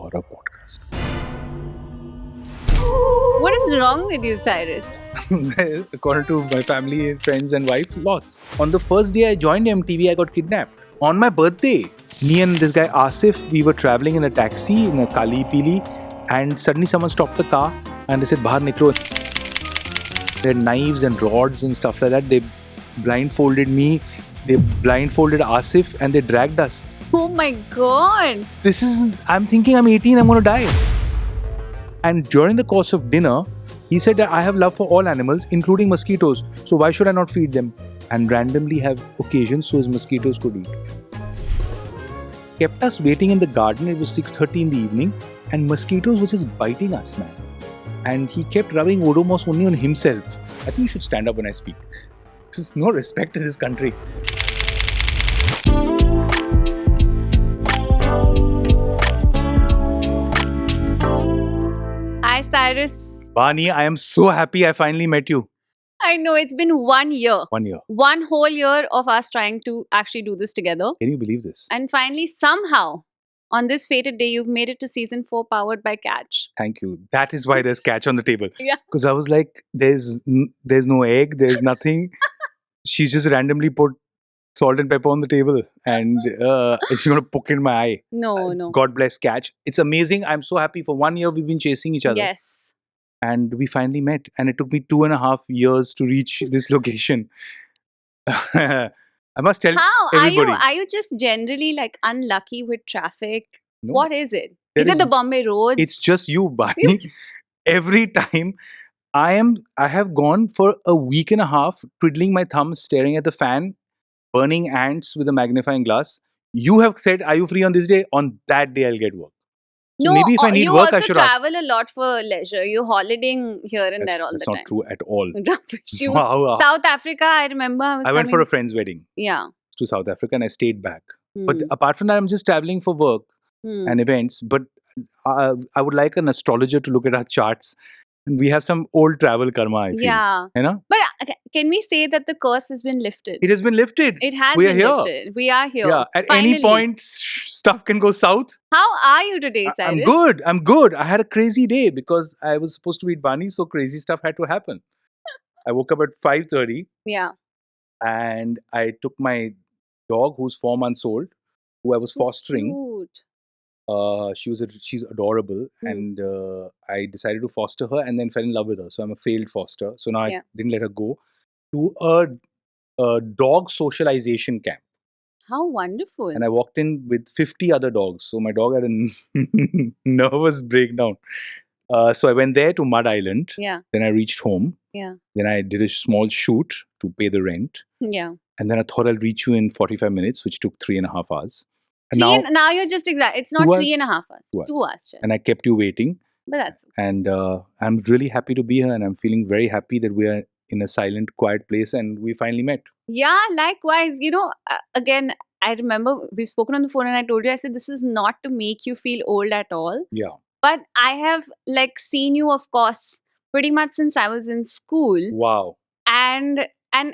horror podcast. What is wrong with you, Cyrus? According to my family, friends, and wife, lots. On the first day I joined MTV, I got kidnapped. On my birthday, me and this guy Asif, we were traveling in a taxi in a Kali Pili, and suddenly someone stopped the car and they said, "Bahar niklo." They had knives and rods and stuff like that. They blindfolded me, they blindfolded Asif, and they dragged us. Oh my god! I'm thinking I'm 18, I'm going to die. And during the course of dinner, he said that I have love for all animals, including mosquitoes. So why should I not feed them? And randomly have occasions so his mosquitoes could eat. Kept us waiting in the garden. It was 6:30 in the evening, and mosquitoes were just biting us, man. And he kept rubbing Odomos only on himself. I think you should stand up when I speak. There's no respect to this country. Hi, Cyrus. Bani, I am so happy I finally met you. I know it's been 1 year. 1 year. One whole year of us trying to actually do this together. Can you believe this? And finally, somehow, on this fated day, you've made it to season 4 powered by Catch. Thank you. That is why there's catch on the table. Yeah. Because I was like, there's no egg, there's nothing. She's just randomly put salt and pepper on the table, and she's gonna poke in my eye. No. God bless Catch. It's amazing. I'm so happy. For 1 year we've been chasing each other. Yes. And we finally met. And it took me 2.5 years to reach this location. I must tell How? everybody. Are you just generally like unlucky with traffic? No, What is it? there Is it is- the Bombay roads? It's just you, Bani. Every time I have gone for a week and a half twiddling my thumbs, staring at the fan, burning ants with a magnifying glass. You have said, "Are you free on this day?" On that day, I'll get work. So maybe if I need you work, I also should ask. travel a lot for leisure. You're holidaying here and there all That's the not time. true at all. Rubbish. You- Wow. South Africa, I remember I was I went for coming- a friend's wedding Yeah. to South Africa and I stayed back. But Hmm. apart from that, I'm just traveling for work Hmm. and events. But I would like an astrologer to look at our charts. And we have some old travel karma, I feel. Yeah. You know? But can we say that the curse has been lifted? It has been lifted. It has We are been here. lifted. We are here. Yeah. At Finally. any point, stuff can go south. How are you today, Cyrus? I'm good. I'm good. I had a crazy day because I was supposed to meet Bani, so crazy stuff had to happen. I woke up at 5:30 Yeah. and I took my dog, who's 4 months old, who I was So fostering. cute. She's adorable, Hmm. and I decided to foster her, and then fell in love with her. So I'm a failed foster. So now Yeah. I didn't let her go to a dog socialization camp, How wonderful. and I walked in with 50 other dogs. So my dog had a nervous breakdown. So I went there to Mud Island. Yeah. Then I reached home. Yeah. Then I did a small shoot to pay the rent. Yeah. And then I thought I'll reach you in 45 minutes, which took 3.5 hours. And Now you're just exact. It's not 2 3 hours. and a half hours. 2 hours. 2 hours. Chal. and I kept you waiting. But that's And I'm really happy to be here, and I'm feeling very happy that we are in a silent, quiet place, and we finally met. yeah, likewise. Again, I remember we've spoken on the phone and I told you, I said, this is not to make you feel old at all. Yeah. But I have like seen you, of course, pretty much since I was in school. Wow. And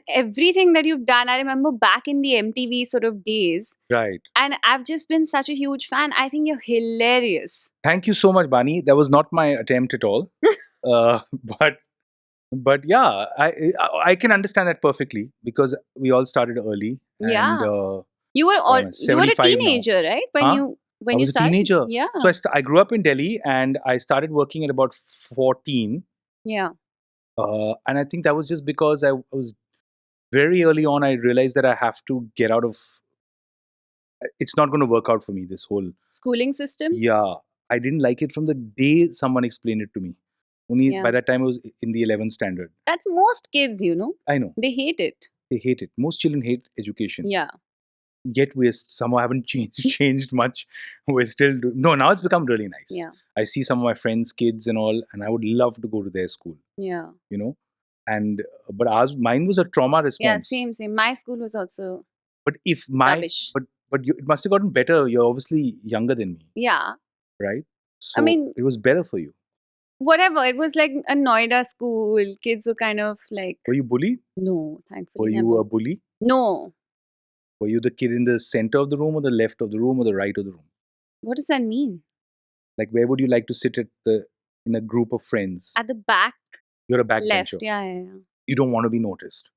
everything that you've done, I remember back in the MTV sort of days. Right. And I've just been such a huge fan. I think you're hilarious. Thank you so much, Bani. That was not my attempt at all. But yeah, I can understand that perfectly because we all started early. Yeah. And, You were I'm you were a 75 now. teenager, right? When Huh? you I was a started? teenager. Yeah. So I grew up in Delhi, and I started working at about 14. Yeah. And I think that was just because I was very early on. I realized that I have to get out of. It's not going to work out for me. This whole Schooling system? yeah, I didn't like it from the day someone explained it to me. Only Yeah. by that time I was in the 11th standard. That's most kids, I know They hate it. they hate it. Most children hate education. Yeah. Yet we somehow haven't changed much. We're still no. Now it's become really nice. Yeah. I see some of my friends' kids and all, and I would love to go to their school. Yeah. And but mine was a trauma response. Yeah, same. My school was also But if my rubbish. but it must have gotten better. You're obviously younger than me, Yeah. right? So mean- it was better for you. Whatever. It was like a Noida school. Kids were kind of like Were you bullied? no, thankfully. Were you never. a bully? No. Were you the kid in the center of the room, or the left of the room, or the right of the room? What does that mean? Like, where would you like to sit in a group of friends? At the back You're a left. backbencher. Yeah. You don't want to be noticed.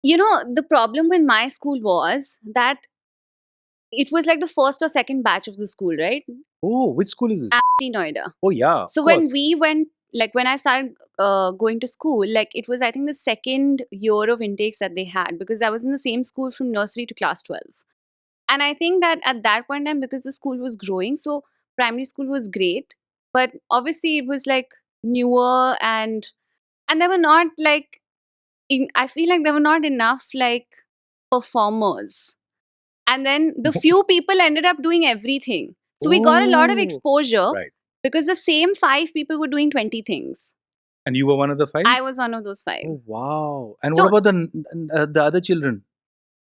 You know, the problem with my school was that it was like the first or second batch of the school, right? Oh, which school is this? IIT Noida. Oh, yeah. So of when course. we went, like when I started going to school, like it was I think the second year of intakes that they had, because I was in the same school from nursery to class 12. And I think that at that point in time, because the school was growing, so primary school was great, but obviously it was like newer, and there were not like I feel like there were not enough like performers. And then the few people ended up doing everything. So we got a lot of Oh, exposure right. because the same 5 people were doing 20 things. And you were one of the 5? I was one of those 5. Oh, wow. And So- what about the other children?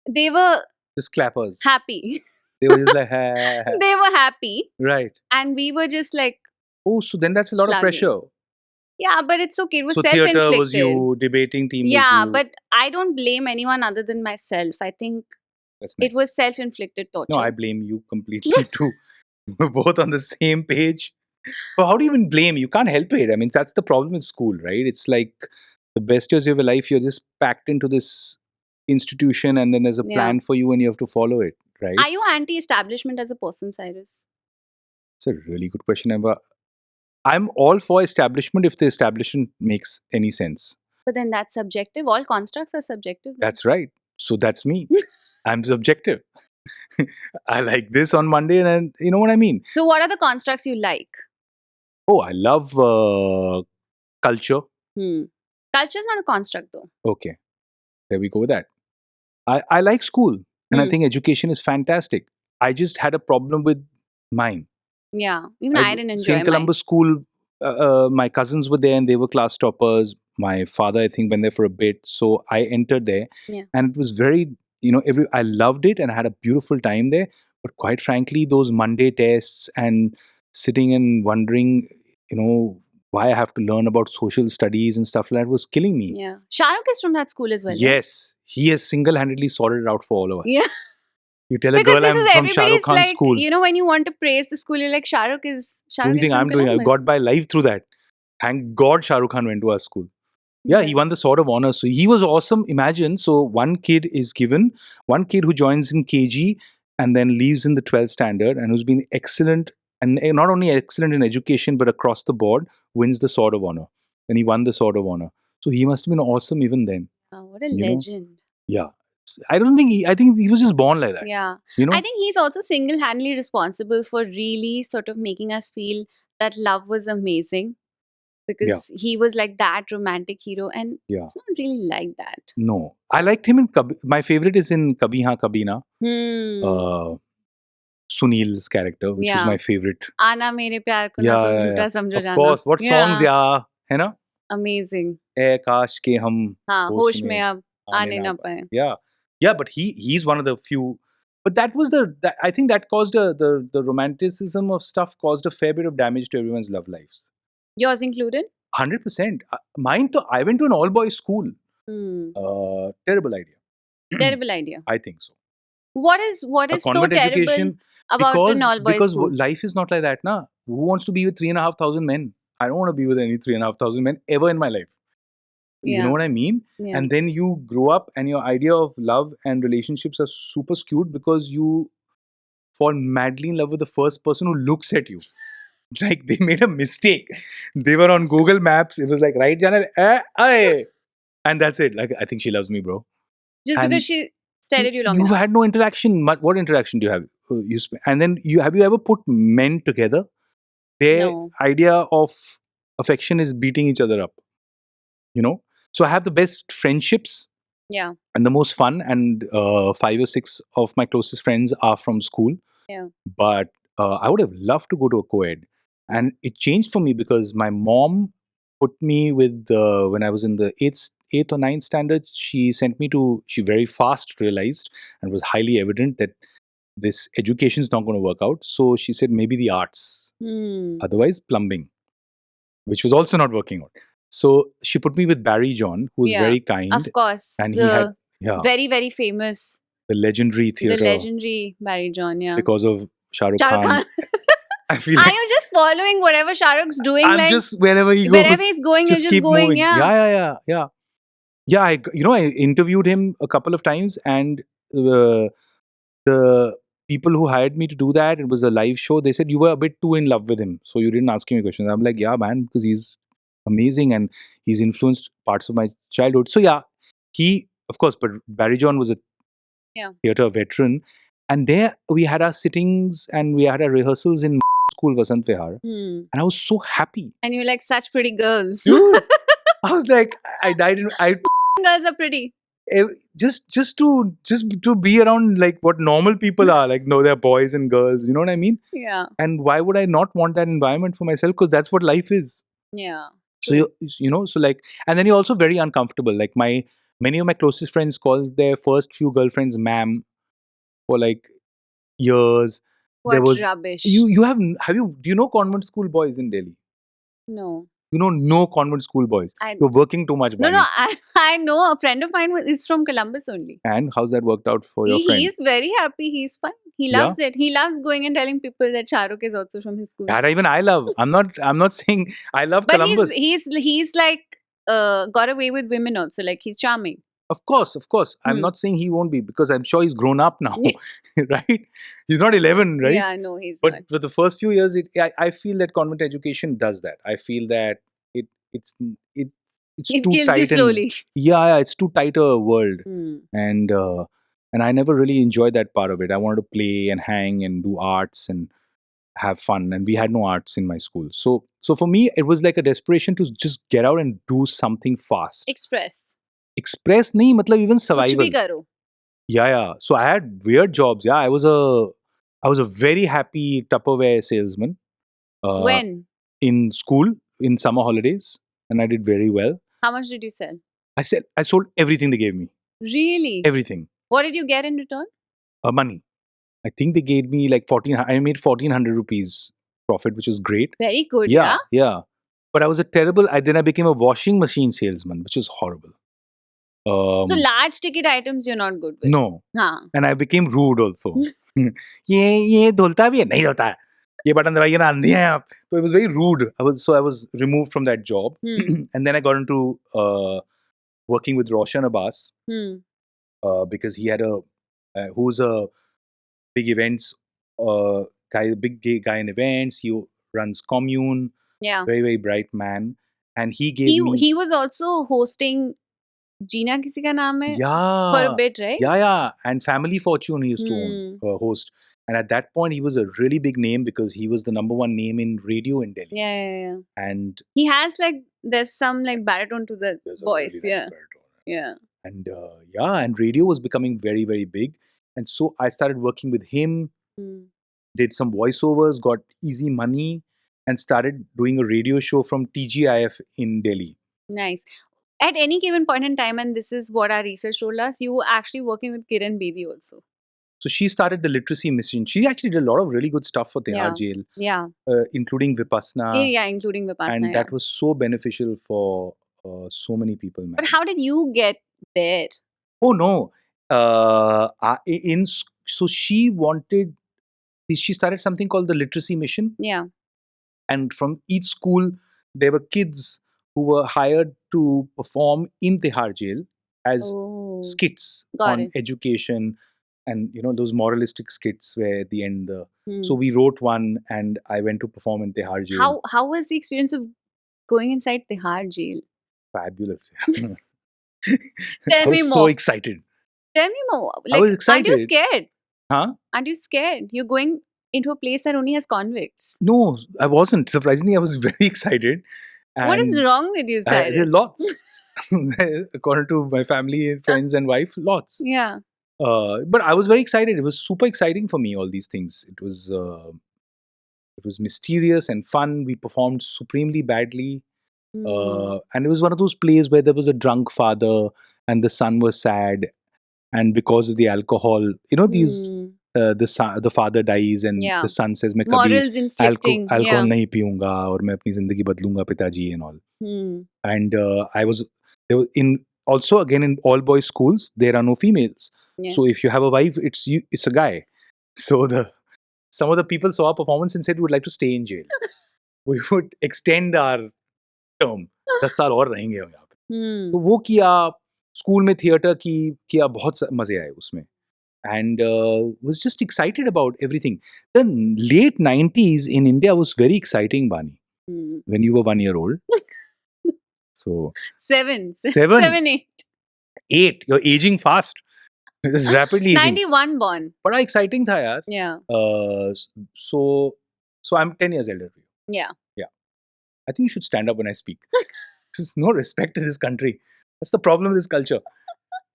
They were Just clappers. happy. They were just like, ha, ha, ha. They were happy. Right. And we were just like, Oh, so then that's a lot of Slugging. pressure. yeah, but it's okay. It was So self-inflicted. theatre was you, debating team Yeah, was you. but I don't blame anyone other than myself. I think That's nice. it was self-inflicted torture. No, I blame you completely too. We're both on the same page. But how do you even blame? You can't help it. I mean, that's the problem with school, right? It's like the best years of your life, you're just packed into this institution and then there's a Yeah. plan for you and you have to follow it, right? Are you anti-establishment as a person, Cyrus? It's a really good question, Amber. I'm all for establishment if the establishment makes any sense. But then that's subjective. All constructs are subjective. right? That's right. So that's me. I'm subjective. I like this on Monday and you know what I mean? So what are the constructs you like? Oh, I love culture. Culture is not a construct though. Okay. There we go with that. I like school and I Hmm. think education is fantastic. I just had a problem with mine. Yeah. Even I didn't enjoy St. mine. Columbus School, my cousins were there and they were class toppers. My father, I think, went there for a bit. So I entered there. Yeah. And it was very, I loved it and I had a beautiful time there. But quite frankly, those Monday tests and sitting and wondering, why I have to learn about social studies and stuff like that was killing me. Yeah. Shahrukh is from that school as well. right? Yes, he has single-handedly sorted it out for all of us. Yeah. You tell a Because girl this I'm is from Shah Rukh everybody's Khan's like, school. you know, when you want to praise the school, you're like, Shahrukh What do you is think from I'm doing? I Columbus. got by life through that. Thank God Shah Rukh Khan went to our school. Yeah, he won the Sword of Honor. So he was awesome. Imagine, so one kid who joins in KG and then leaves in the 12th standard and who's been excellent, and not only excellent in education, but across the board, wins the Sword of Honor. And he won the Sword of Honor. So he must have been awesome even then. Oh, what a You know? legend. Yeah. I think he was just born like that. Yeah. You know? I think he's also single-handedly responsible for really sort of making us feel that love was amazing. Because he was like that romantic hero, and Yeah. it's not really like that. No. I liked him in my favorite is in Kabhi Haan Kabhi Na. Sunil's character, which was Yeah. my favorite. Aana mere pyar ko na tum jhuta samjho Of jana. course. What songs, yeah. है ना? Amazing. ए काश के हम हाँ, होश होश में में अब आने ना पाए. Yeah. Yeah, but he's one of the few. But that was I think that caused the romanticism of stuff caused a fair bit of damage to everyone's love lives. Yours included? 100%. Mine, I went to an all-boys school. Terrible idea. Terrible idea. I think so. What is A so convent terrible education, about an all-boys because school? life is not like that, na. Who wants to be with 3,500 men? I don't want to be with any 3,500 men ever in my life. You know Yeah. what I mean? Yeah. And then you grow up and your idea of love and relationships are super skewed because you fall madly in love with the first person who looks at you. Like they made a mistake. They were on Google Maps. It was like, right, Jana, and that's it. Like, I think she loves me, bro. Just and because she stared at you long You've enough. had no interaction. What interaction do you have? And then have you ever put men together? Their No. idea of affection is beating each other up. So I have the best friendships Yeah. and the most fun, and 5 or 6 of my closest friends are from school. Yeah. But I would have loved to go to a co-ed, and it changed for me because my mom put me with when I was in the 8th or 9th standard. She sent me to. She very fast realized and was highly evident that this education is not going to work out. So she said maybe the arts, otherwise plumbing, which was also not working out. So she put me with Barry John, who was Yeah, very kind. Of course. And the he had very, very famous, the legendary theatre the legendary Barry John, yeah. because of Shah Rukh Shah Rukh Khan. Khan. I feel Are like you just following whatever Shah Rukh's doing? I'm like just wherever he goes, wherever he's going, you're just just keep going. moving. Yeah. Yeah. I interviewed him a couple of times, and the people who hired me to do that, it was a live show. They said you were a bit too in love with him, so you didn't ask him any questions. I'm like, yeah, man, because he's amazing and he's influenced parts of my childhood. So yeah, he of course, but Barry John was a Yeah. theatre veteran, and there we had our sittings and we had our rehearsals in school Vasant Vihar, Hmm. and I was so happy, And you're like such pretty girls. dude. I was like, I died in I Girls are pretty. just to be around like what normal people are like. No, they're boys and girls. You know what I mean? Yeah. And why would I not want that environment for myself? Because that's what life is. Yeah. So you know, so like, and then you're also very uncomfortable. Like many of my closest friends call their first few girlfriends ma'am for like years. There What was rubbish. you have do you know convent school boys in Delhi? No. You know, no convent school boys. I You're working too much, no, Bani. I know a friend of mine is from Columbus only. And how's that worked out for your friend? He's very happy. He's fine. He Yeah? loves it. He loves going and telling people that Shah Rukh is also from his school. That even I love. I'm not saying I love But Columbus. he's like got away with women also. Like he's charming. Of course. I'm Hmm. not saying he won't be, because I'm sure he's grown up now, right? He's not 11, right? Yeah, no, he's But not. for the first few years, I feel that convent education does that. I feel that it's It too kills tight you and slowly. yeah, it's too tight a world, Hmm. and I never really enjoyed that part of it. I wanted to play and hang and do arts and have fun, and we had no arts in my school. So for me, it was like a desperation to just get out and do something fast. Express. Express nahi, matlab even कुछ भी survival. करो. Yeah. So I had weird jobs. Yeah, I was a very happy Tupperware salesman. When? In school in summer holidays, and I did very well. How much did you sell? I sold everything they gave me. Really? Everything. What did you get in return? Money. I think they gave me like 14. I made 1,400 rupees profit, which was great. Very good. Yeah. Yeah. But I was a terrible. Then I became a washing machine salesman, which was horrible. So large ticket items you're not good with. No. हाँ. And I became rude also. ये धुलता भी है, नहीं धुलता है. ये button दबाइए ना, अंधी हैं आप. So it was very rude. I was removed from that job, and then I got into working with Roshan Abbas because he had who's a big events guy, big gay guy in events. He runs Commune. Yeah. Very, very bright man, and he gave me. He was also hosting Jeena किसी का नाम है for a Yeah. bit, right? Yeah. And Family Fortune he used to host. And at that point, he was a really big name because he was the number one name in radio in Delhi. Yeah. And He has like, there's some like baritone to the there's a voice. really nice Yeah. baritone. Yeah. And and radio was becoming very, very big. And so I started working with him, did some voiceovers, got easy money, and started doing a radio show from TGIF in Delhi. Nice. At any given point in time, and this is what our research told us, you were actually working with Kiran Bedi also. So she started the literacy mission. She actually did a lot of really good stuff for Tihar Jail, Yeah. including Vipassana. Yeah, including Vipassana. And that was so beneficial for so many people, man. But how did you get there? Oh no. So she started something called the Literacy Mission. Yeah. And from each school, there were kids who were hired to perform in Tihar Jail as skits on education and, those moralistic skits where at the end, so we wrote one and I went to perform in Tihar Jail. How was the experience of going inside Tihar Jail? Fabulous. Tell me more. So excited. Tell me more. I was excited. Aren't you scared? Huh? Aren't you scared? You're going into a place that only has convicts. No, I wasn't. Surprisingly, I was very excited. And what is wrong with you, Cyrus? There are lots. According to my family and friends and wife, lots. Yeah. But I was very excited. It was super exciting for me, all these things. It was mysterious and fun. We performed supremely badly. And it was one of those plays where there was a drunk father and the son was sad. And because of the alcohol, these the father dies and the son says, "मैं Morals inflicting. alcohol नहीं पीऊंगा और मैं अपनी जिंदगी बदलूंगा पिताजी," and all. And also again in all boys schools there are no females. Yeah. So if you have a wife, it's a guy. So some of the people saw our performance and said we would like to stay in jail. We would extend our term. 10 साल और रहेंगे हम यहाँ पे. तो वो किया, school में थिएटर किया, बहुत मजे आए उसमें. And was just excited about everything. The late 90s in India was very exciting, Bani, when you were 1 year old. So 7, 8. 8, you're aging fast. It's rapidly aging. 91 born. Bada exciting tha yaar. Yeah. So I'm 10 years elder to you. Yeah. I think you should stand up when I speak. There's no respect in this country. That's the problem with this culture.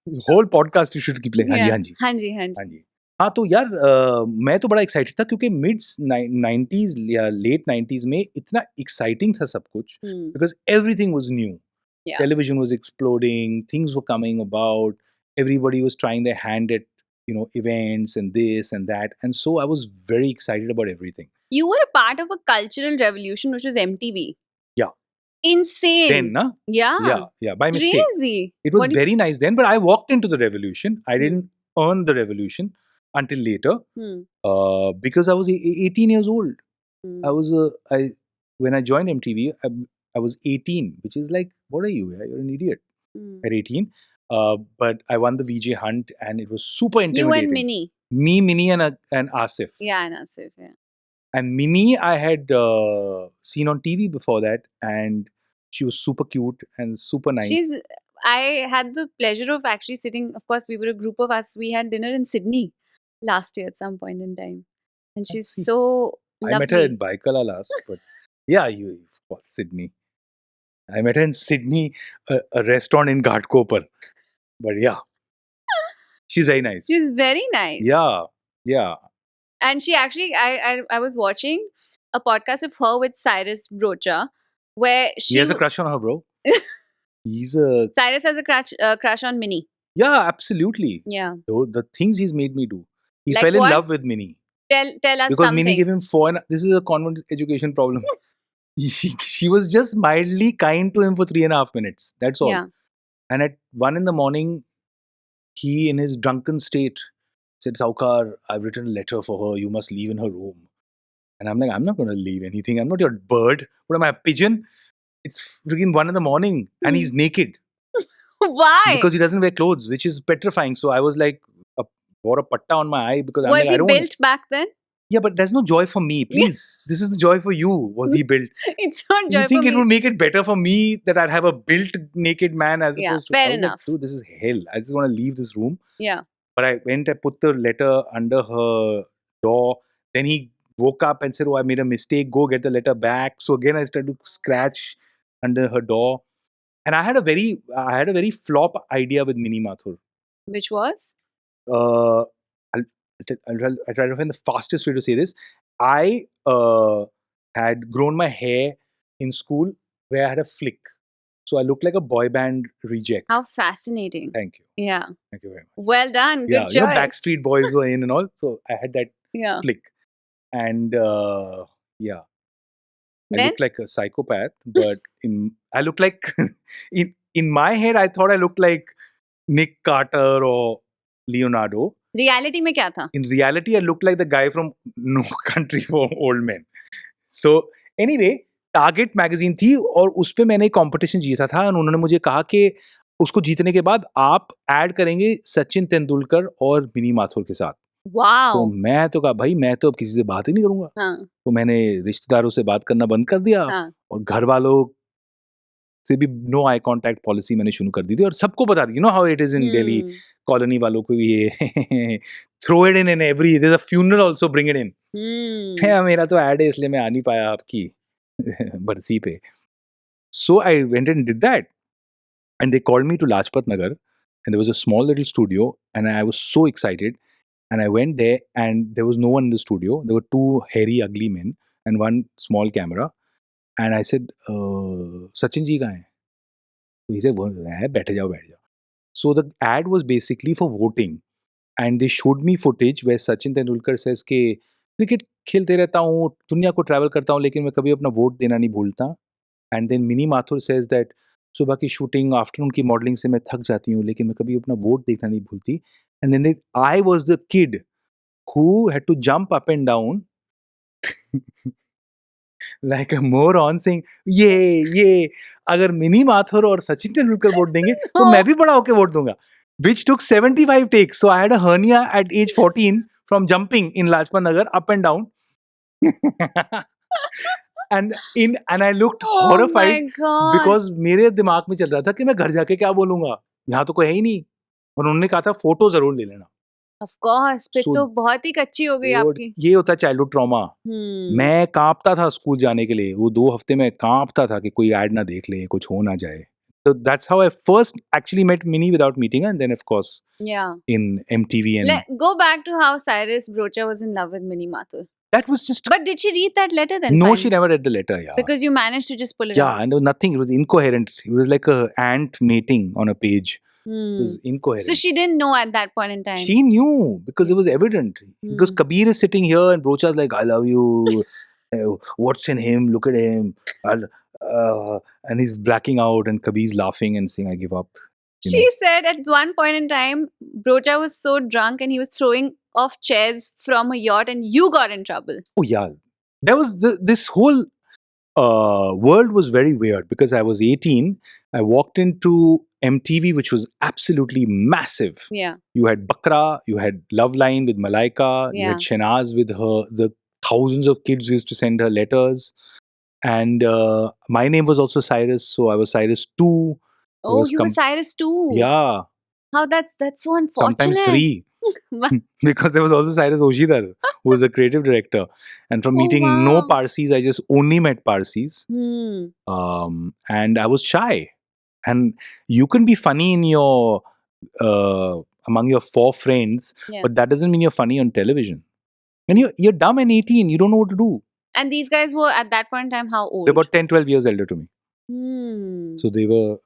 The whole podcast you should keep playing. Yeah. हाँ जी. हाँ तो यार मैं तो बड़ा excited था क्योंकि mid 90s या लेट 90s में इतना एक्साइटिंग था सब कुछ because everything was new. Yeah. Television was exploding, things were coming about, everybody was trying their hand at events and this and that, and so I was very excited about everything. You were a part of a cultural revolution which was MTV. Yeah. Insane. Then, na? Yeah. Yeah, by mistake. Crazy. It was very nice then, but I walked into the revolution. I didn't earn the revolution until later because I was 18 years old. When I joined MTV, I was 18, which is like, what are you? You're an idiot at 18. But I won the VJ Hunt and it was super intimidating. You and Minnie. Me, Minnie and Asif. Yeah, and Asif, yeah. And Minnie, I had seen on TV before that, and she was super cute and super nice. I had the pleasure of actually sitting, of course, we were a group of us, we had dinner in Sydney last year at some point in time. And she's so lovely. I met her in Baikala last, but yeah, of course, Sydney. I met her in Sydney, a restaurant in Ghatkopar. But yeah, she's very nice. She's very nice. Yeah. And she actually, I was watching a podcast of her with Cyrus Brocha, where she... He has a crush on her, bro. Cyrus has a crush on Minnie. Yeah, absolutely. Yeah. The things he's made me do. He like fell in what? love with Minnie. Tell us because something. Minnie gave him 4. This is a convent education problem. She was just mildly kind to him for 3.5 minutes. That's all. Yeah. And at 1 a.m, he, in his drunken state, said, Saukar, I've written a letter for her. You must leave in her room. And I'm like, I'm not going to leave anything. I'm not your bird. What am I, a pigeon? It's freaking 1 a.m. and he's naked. Why? Because he doesn't wear clothes, which is petrifying. So I was like, wore a patta on my eye because was he built back then? Yeah, but there's no joy for me. Please, this is the joy for you. Was he built? It's not joy for me. You think it would make it better for me that I'd have a built naked man as opposed to... fair enough. Dude, this is hell. I just want to leave this room. Yeah. But I put the letter under her door. Then he woke up and said, oh, I made a mistake. Go get the letter back. So again, I started to scratch under her door. And I had a very flop idea with Minnie Mathur. Which was? I'll try to find the fastest way to say this. I had grown my hair in school where I had a flick. So I looked like a boy band reject. How fascinating. Thank you. Yeah. Thank you very much. Well done. Good choice. Backstreet Boys were in and all. So I had that flick. And I looked like a psychopath, but I looked like in my head I thought I looked like Nick Carter or Leonardo. Reality में क्या था? In reality, I looked like the guy from No Country for Old Men. So anyway, Target magazine थी और उस पे मैंने competition जीता था और उन्होंने मुझे कहा कि उसको जीतने के बाद आप ऐड करेंगे सचिन तेंदुलकर और मिनी माथुर के साथ. वाओ. तो मैं तो कहा भाई मैं तो अब किसी से बात ही नहीं करूंगा. तो मैंने रिश्तेदारों से बात करना बंद कर दिया और घर वालों से भी नो आई कांटेक्ट पॉलिसी मैंने शुरू कर दी थी और सबको बता दी. You know how it is in Delhi, colony वालों को भी ये throw it in every there is a funeral also bring it in. मेरा तो ऐड है इसलिए मैं आ नहीं पाया आपकी बरसी पे. So I went and did that and they called me to Lajpat Nagar and there was a small little studio and I was so excited and I went there and there was no one in the studio. There were 2 hairy ugly men and 1 small camera and I said Sachin ji kahan hai? So he said बैठ जाओ. So the ad was basically for voting and they showed me footage where Sachin Tendulkar says कि cricket खेलते रहता हूँ, दुनिया को travel करता हूँ, लेकिन मैं कभी अपना वोट देना नहीं भूलता. And then Mini Mathur says that सुबह की शूटिंग आफ्टरनून की मॉडलिंग से मैं थक जाती हूँ, लेकिन मैं कभी अपना वोट देखना नहीं भूलती. And then I was the kid who had to jump up and down like a moron saying, ये अगर मिनी माथुर और सचिन तेंदुलकर वोट देंगे तो मैं भी बड़ा होके वोट दूंगा. Which took 75 takes. So I had a hernia at age 14 from jumping in Lajpat Nagar up and down. and I looked Oh horrified my God. because मेरे दिमाग में चल रहा था कि मैं घर जाके क्या बोलूंगा, यहाँ तो कोई है ही नहीं. और उन्होंने कहा था फोटो जरूर ले लेना. Of course, फिर So- तो बहुत ही कच्ची हो गई और आपकी. ये होता है चाइल्डहुड ट्रॉमा. Hmm. मैं कांपता था स्कूल जाने के लिए. वो 2 हफ्ते में कांपता था कि कोई ऐड ना देख ले, कुछ हो ना जाए. So that's how I first actually met Minnie without meeting her, and then of course Yeah. in MTV and Go back to how Cyrus Brocha was in love with Minnie Mathur. that was just But did she read that letter then? no. finally? She never read the letter. Yeah, Because you managed to just pull it yeah, out. and there was nothing. It was incoherent. It was like a ant mating on a page. It Hmm. was incoherent. So she didn't know at that point in time. She knew because it was evident. Because Hmm. Kabir is sitting here and Brocha's like, I love you. What's in him? Look at him. And he's blacking out, and Kabir's laughing and saying, I give up. You She know. said at one point in time, Brocha was so drunk and he was throwing off chairs from a yacht and you got in trouble. Oh, yeah. There was this whole world was very weird because I was 18. I walked into MTV, which was absolutely massive. Yeah. You had Bakra, you had Love Line with Malaika, you Yeah. had Shenaz with the thousands of kids who used to send her letters. And my name was also Cyrus, so I was Cyrus 2. Oh, was you were Cyrus too. Yeah, How that's so unfortunate. sometimes 3. Because there was also Cyrus Oshidar, who was the creative director. And from Oh, meeting no wow. Parsis, I just only met Parsis. And I was shy. And you can be funny in your among your 4 friends, Yeah. but that doesn't mean you're funny on television. And you're dumb and 18, you don't know what to do. And these guys were at that point in time how old? They're about 10, 12 years elder to me. So they were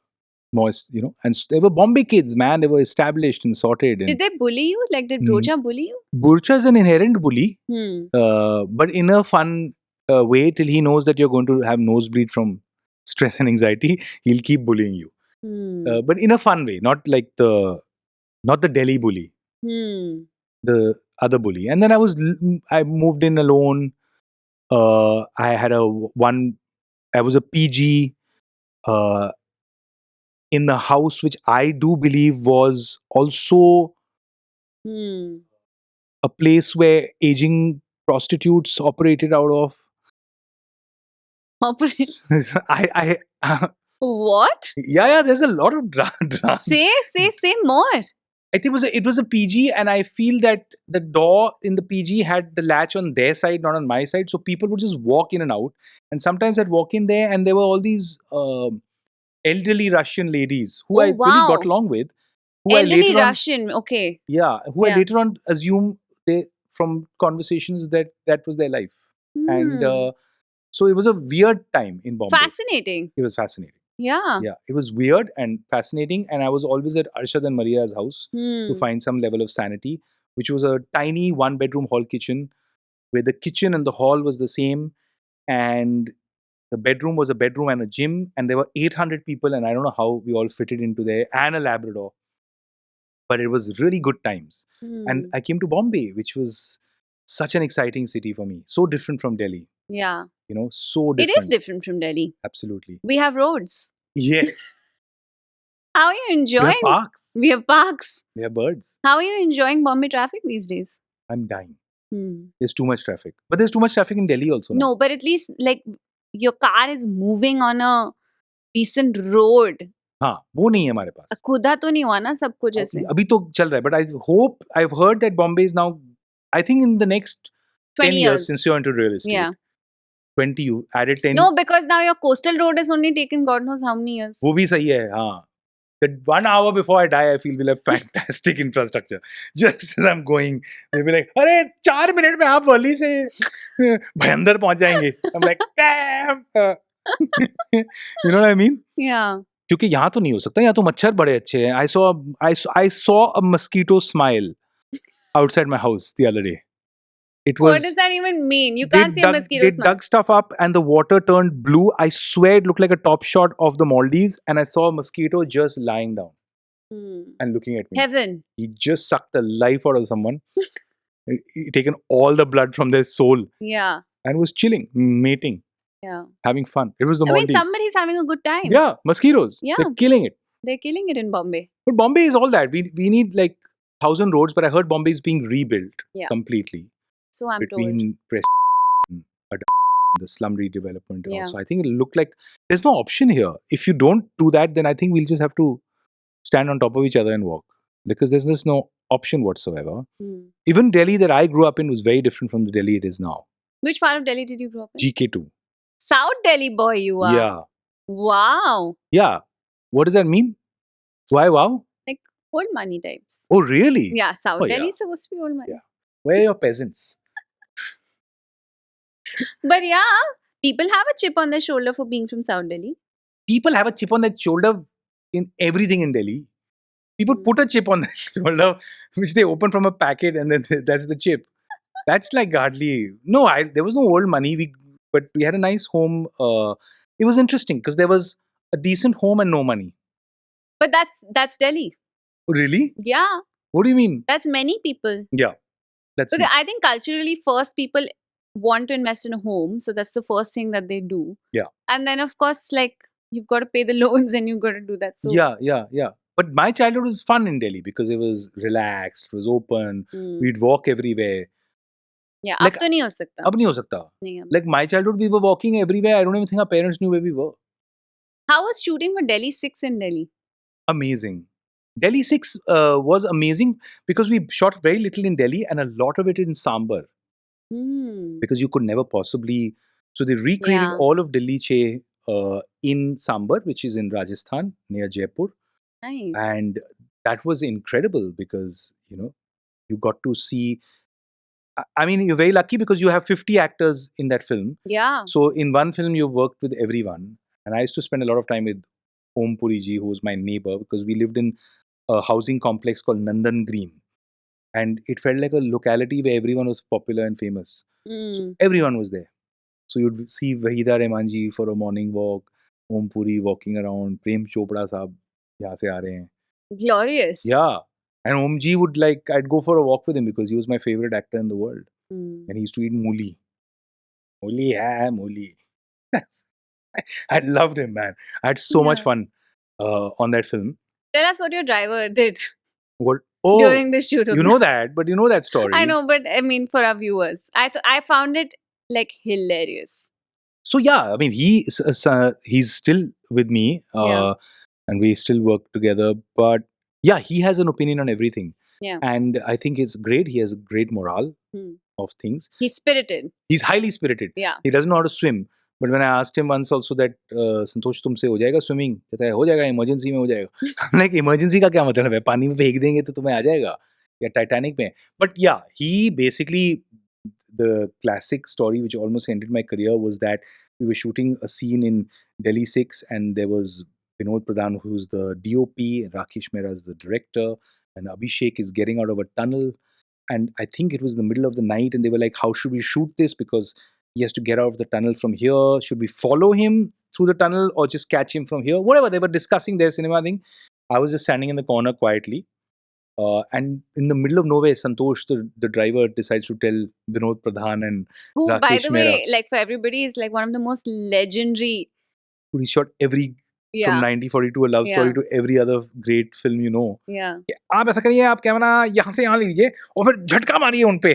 moist, and they were Bombay kids, man. They were established and sorted. And Did they bully you? Like, did Brocha bully you? Burcha is an inherent bully, Hmm. but in a fun way till he knows that you're going to have nosebleed from stress and anxiety, he'll keep bullying you. Hmm. But in a fun way, not the Delhi bully, the other bully. And then I moved in alone. I had I was a PG in the house, which I do believe was also a place where aging prostitutes operated out of. I What? yeah, there's a lot of drama. Say more. I think it was a PG, and I feel that the door in the PG had the latch on their side, not on my side. So people would just walk in and out. And sometimes I'd walk in there, and there were all these elderly Russian ladies who Oh, I really got wow. along with. Who I Elderly later on, Russian. Okay. yeah, who I Yeah. later on assume they from conversations that was their life. And Hmm. so it was a weird time in Bombay. Fascinating. It was fascinating. Yeah. Yeah, it was weird and fascinating. And I was always at Arshad and Maria's house to Hmm. find some level of sanity, which was a tiny 1-bedroom hall kitchen where the kitchen and the hall was the same. And the bedroom was a bedroom and a gym. And there were 800 people. And I don't know how we all fitted into there, and a Labrador. But it was really good times. And I came to Bombay, which was such an exciting city for me. So different from Delhi. Yeah. So It different. is different from Delhi. Absolutely. We have roads. Yes. How are you We enjoying? have parks. We have parks. We have birds. How are you enjoying Bombay traffic these days? I'm dying. Hmm. There's too much traffic. But there's too much traffic in Delhi also. No, but at least like your car is moving on a decent road. हाँ, वो नहीं है हमारे पास. खुदा तो नहीं हुआ ना सब कुछ ऐसे. अभी तो चल रहा है. But I've heard that Bombay is now, I think in the next 10 years since you're into real estate. Yeah. 20, you added 10. No, because now your coastal road has only taken God knows how many years. वो भी सही है, हाँ. That 1 hour before I die, I feel we'll have fantastic infrastructure. Just as I'm going, they'll be like, अरे 4 minute में आप वर्ली से भयंदर पहुंच जाएंगे. I'm like, damn. You know what I mean? Yeah. क्योंकि यहाँ तो नहीं हो सकता. यहाँ तो मच्छर बड़े अच्छे हैं. I saw a mosquito smile outside my house the other day. It was. What does that even mean? You can't see a mosquito They smile. dug stuff up and the water turned blue. I swear it looked like a top shot of the Maldives, and I saw a mosquito just lying down and looking at me. Heaven. He just sucked the life out of someone. He taken all the blood from their soul. Yeah. and was chilling, mating, Yeah. having fun. It was the I mean, Maldives. somebody's having a good time. Yeah, mosquitoes. Yeah. They're killing it. They're killing it in Bombay. But Bombay is all that. We need like 1,000 roads, but I heard Bombay is being rebuilt Yeah. completely So I'm told. between Press and the slum redevelopment and Yeah. also. I think it'll look like there's no option here. If you don't do that, then I think we'll just have to stand on top of each other and walk because there's just no option whatsoever. Hmm. Even Delhi that I grew up in was very different from the Delhi it is now. Which part of Delhi did you grow up in? GK2. South Delhi boy, you are. Yeah. Wow. Yeah. What does that mean? Why wow? Old money types. Oh, really? Yeah, South Oh, Delhi yeah. is supposed to be old money. Yeah. Where are your peasants? But yeah, people have a chip on their shoulder for being from South Delhi. People have a chip on their shoulder in everything in Delhi. People put a chip on their shoulder, which they open from a packet, and then that's the chip. That's like hardly no. There was no old money. But we had a nice home. It was interesting because there was a decent home and no money. But that's Delhi. Oh, really? Yeah, What do you mean? that's many people. Yeah, that's Because I think culturally, first people want to invest in a home, so that's the first thing that they do. Yeah. And then of course, like you've got to pay the loans and you've got to do that. So yeah. But my childhood was fun in Delhi because it was relaxed, it was open. Hmm. We'd walk everywhere. Yeah, Like, ab to nahi ho sakta. Ab nahi ho sakta. Nahi ab. Like my childhood, we were walking everywhere. I don't even think our parents knew where we were. How was shooting for Delhi 6 in Delhi? Amazing. Delhi 6 was amazing because we shot very little in Delhi and a lot of it in Sambar Hmm. because you could never possibly. So they recreated Yeah. all of Delhi Che in Sambar, which is in Rajasthan near Jaipur. Nice. And that was incredible because, you got to see. I mean, you're very lucky because you have 50 actors in that film. Yeah. So in one film, you worked with everyone. And I used to spend a lot of time with Om Puri ji, who was my neighbor, because we lived in a housing complex called Nandan Green. And it felt like a locality where everyone was popular and famous. Hmm. Everyone was there. So you'd see Wahida Rehman ji for a morning walk, Om Puri walking around, Prem Chopra saab yahan se aa rahe hain. Glorious. Yeah. And Om ji would I'd go for a walk with him because he was my favorite actor in the world. Hmm. And he used to eat mooli. Mooli hai, mooli. I loved him, man. I had so much Yeah. fun on that film. Tell us what your driver did What? Oh, during the shoot. of you know that, but you know that story. I know, but I mean, for our viewers, I found it like hilarious. So yeah, I mean, he's still with me, Yeah. and we still work together. But yeah, he has an opinion on everything, Yeah. and I think it's great. He has a great morale Hmm. of things. He's spirited. He's highly spirited. Yeah. He doesn't know how to swim. But when I asked him once also that संतोष तुमसे हो जाएगा swimming, कहता है हो जाएगा, emergency में हो जाएगा. I'm like, emergency का क्या मतलब है? पानी में फेंक देंगे तो तुम्हें आ जाएगा या Titanic में. But yeah, he basically, the classic story which almost ended my career was that we were shooting a scene in Delhi 6 and there was Vinod Pradhan who's the DOP, Rakesh Mehra is the director, and Abhishek is getting out of a tunnel. And I think it was in the middle of the night and they were like, how should we shoot this? Because he has to get out of the tunnel from here. Should we follow him through the tunnel or just catch him from here? Whatever, they were discussing their cinema thing. I was just standing in the corner quietly. And in the middle of nowhere, Santosh, the driver, decides to tell Vinod Pradhan and Who, by Rakesh the Mehra. way, like for everybody, is like one of the most legendary. He shot every, Yeah. from 1942, A Love Story, Yeah. to every other great film you know. Yeah. कि आप ऐसा करिए, आप camera यहाँ से यहाँ लीजिए और फिर झटका मारिए उन पे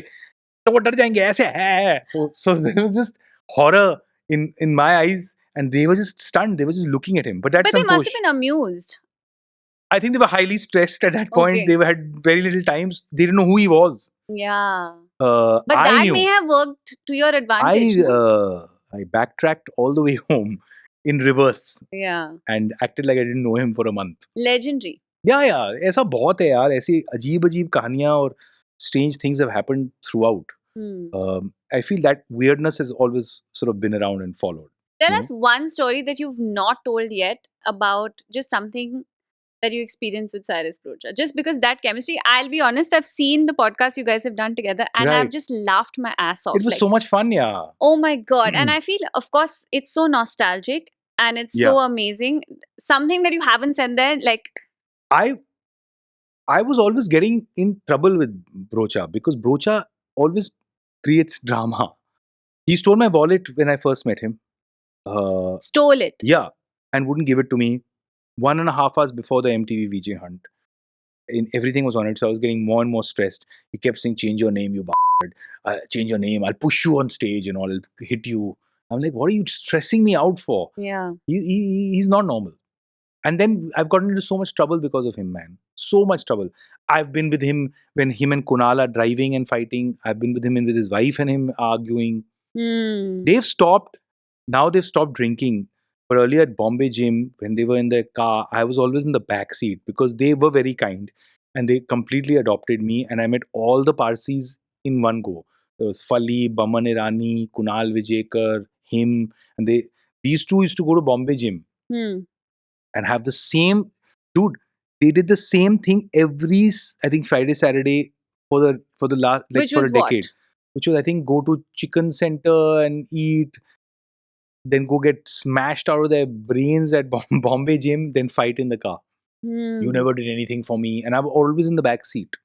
तो वो डर जाएंगे ऐसे है. So there was just horror in my eyes and they were just stunned. They were just looking at him. But that's But they must Santosh. have been amused. I think they were highly stressed at that point. Okay. They had very little times. They didn't know who he was. Yeah. But But I that knew. may have worked to your advantage. no? I backtracked all the way home in reverse Yeah. and acted like I didn't know him for a month. Legendary. Yeah, ऐसा बहुत है यार. ऐसी अजीब कहानियाँ और strange things have happened throughout. Hmm. I feel that weirdness has always sort of been around and followed. Tell Hmm. us one story that you've not told yet about just something that you experienced with Cyrus Brocha. Just because that chemistry, I'll be honest, I've seen the podcast you guys have done together and I've Right. just laughed my ass off. It was like, so much fun, yeah. oh my God. And Mm. I feel, of course, it's so nostalgic and it's Yeah. so amazing. Something that you haven't said there, like, I was always getting in trouble with Brocha because Brocha always creates drama. He stole my wallet when I first met him. Stole it. Yeah, and wouldn't give it to me. 1.5 hours before the MTV VJ hunt, everything was on it, so I was getting more and more stressed. He kept saying, "Change your name, you bastard! Change your name. I'll push you on stage and all. I'll hit you." I'm like, "What are you stressing me out for? Yeah. He's not normal." And then I've gotten into so much trouble because of him, man. So much trouble. I've been with him when him and Kunal are driving and fighting. I've been with him and with his wife and him arguing. Hmm. They've stopped. Now they've stopped drinking. But earlier at Bombay Gym, when they were in their car, I was always in the back seat because they were very kind and they completely adopted me. And I met all the Parsis in one go. There was Fali, Baman Irani, Kunal Vijayekar, him, and these two used to go to Bombay Gym Hmm. and have the same dude. They did the same thing every I think Friday, Saturday for the last like Which for was a what? decade. Which was I think go to chicken center and eat, then go get smashed out of their brains at Bombay Gym, then fight in the car. You Hmm. never did anything for me, and I'm always in the back seat.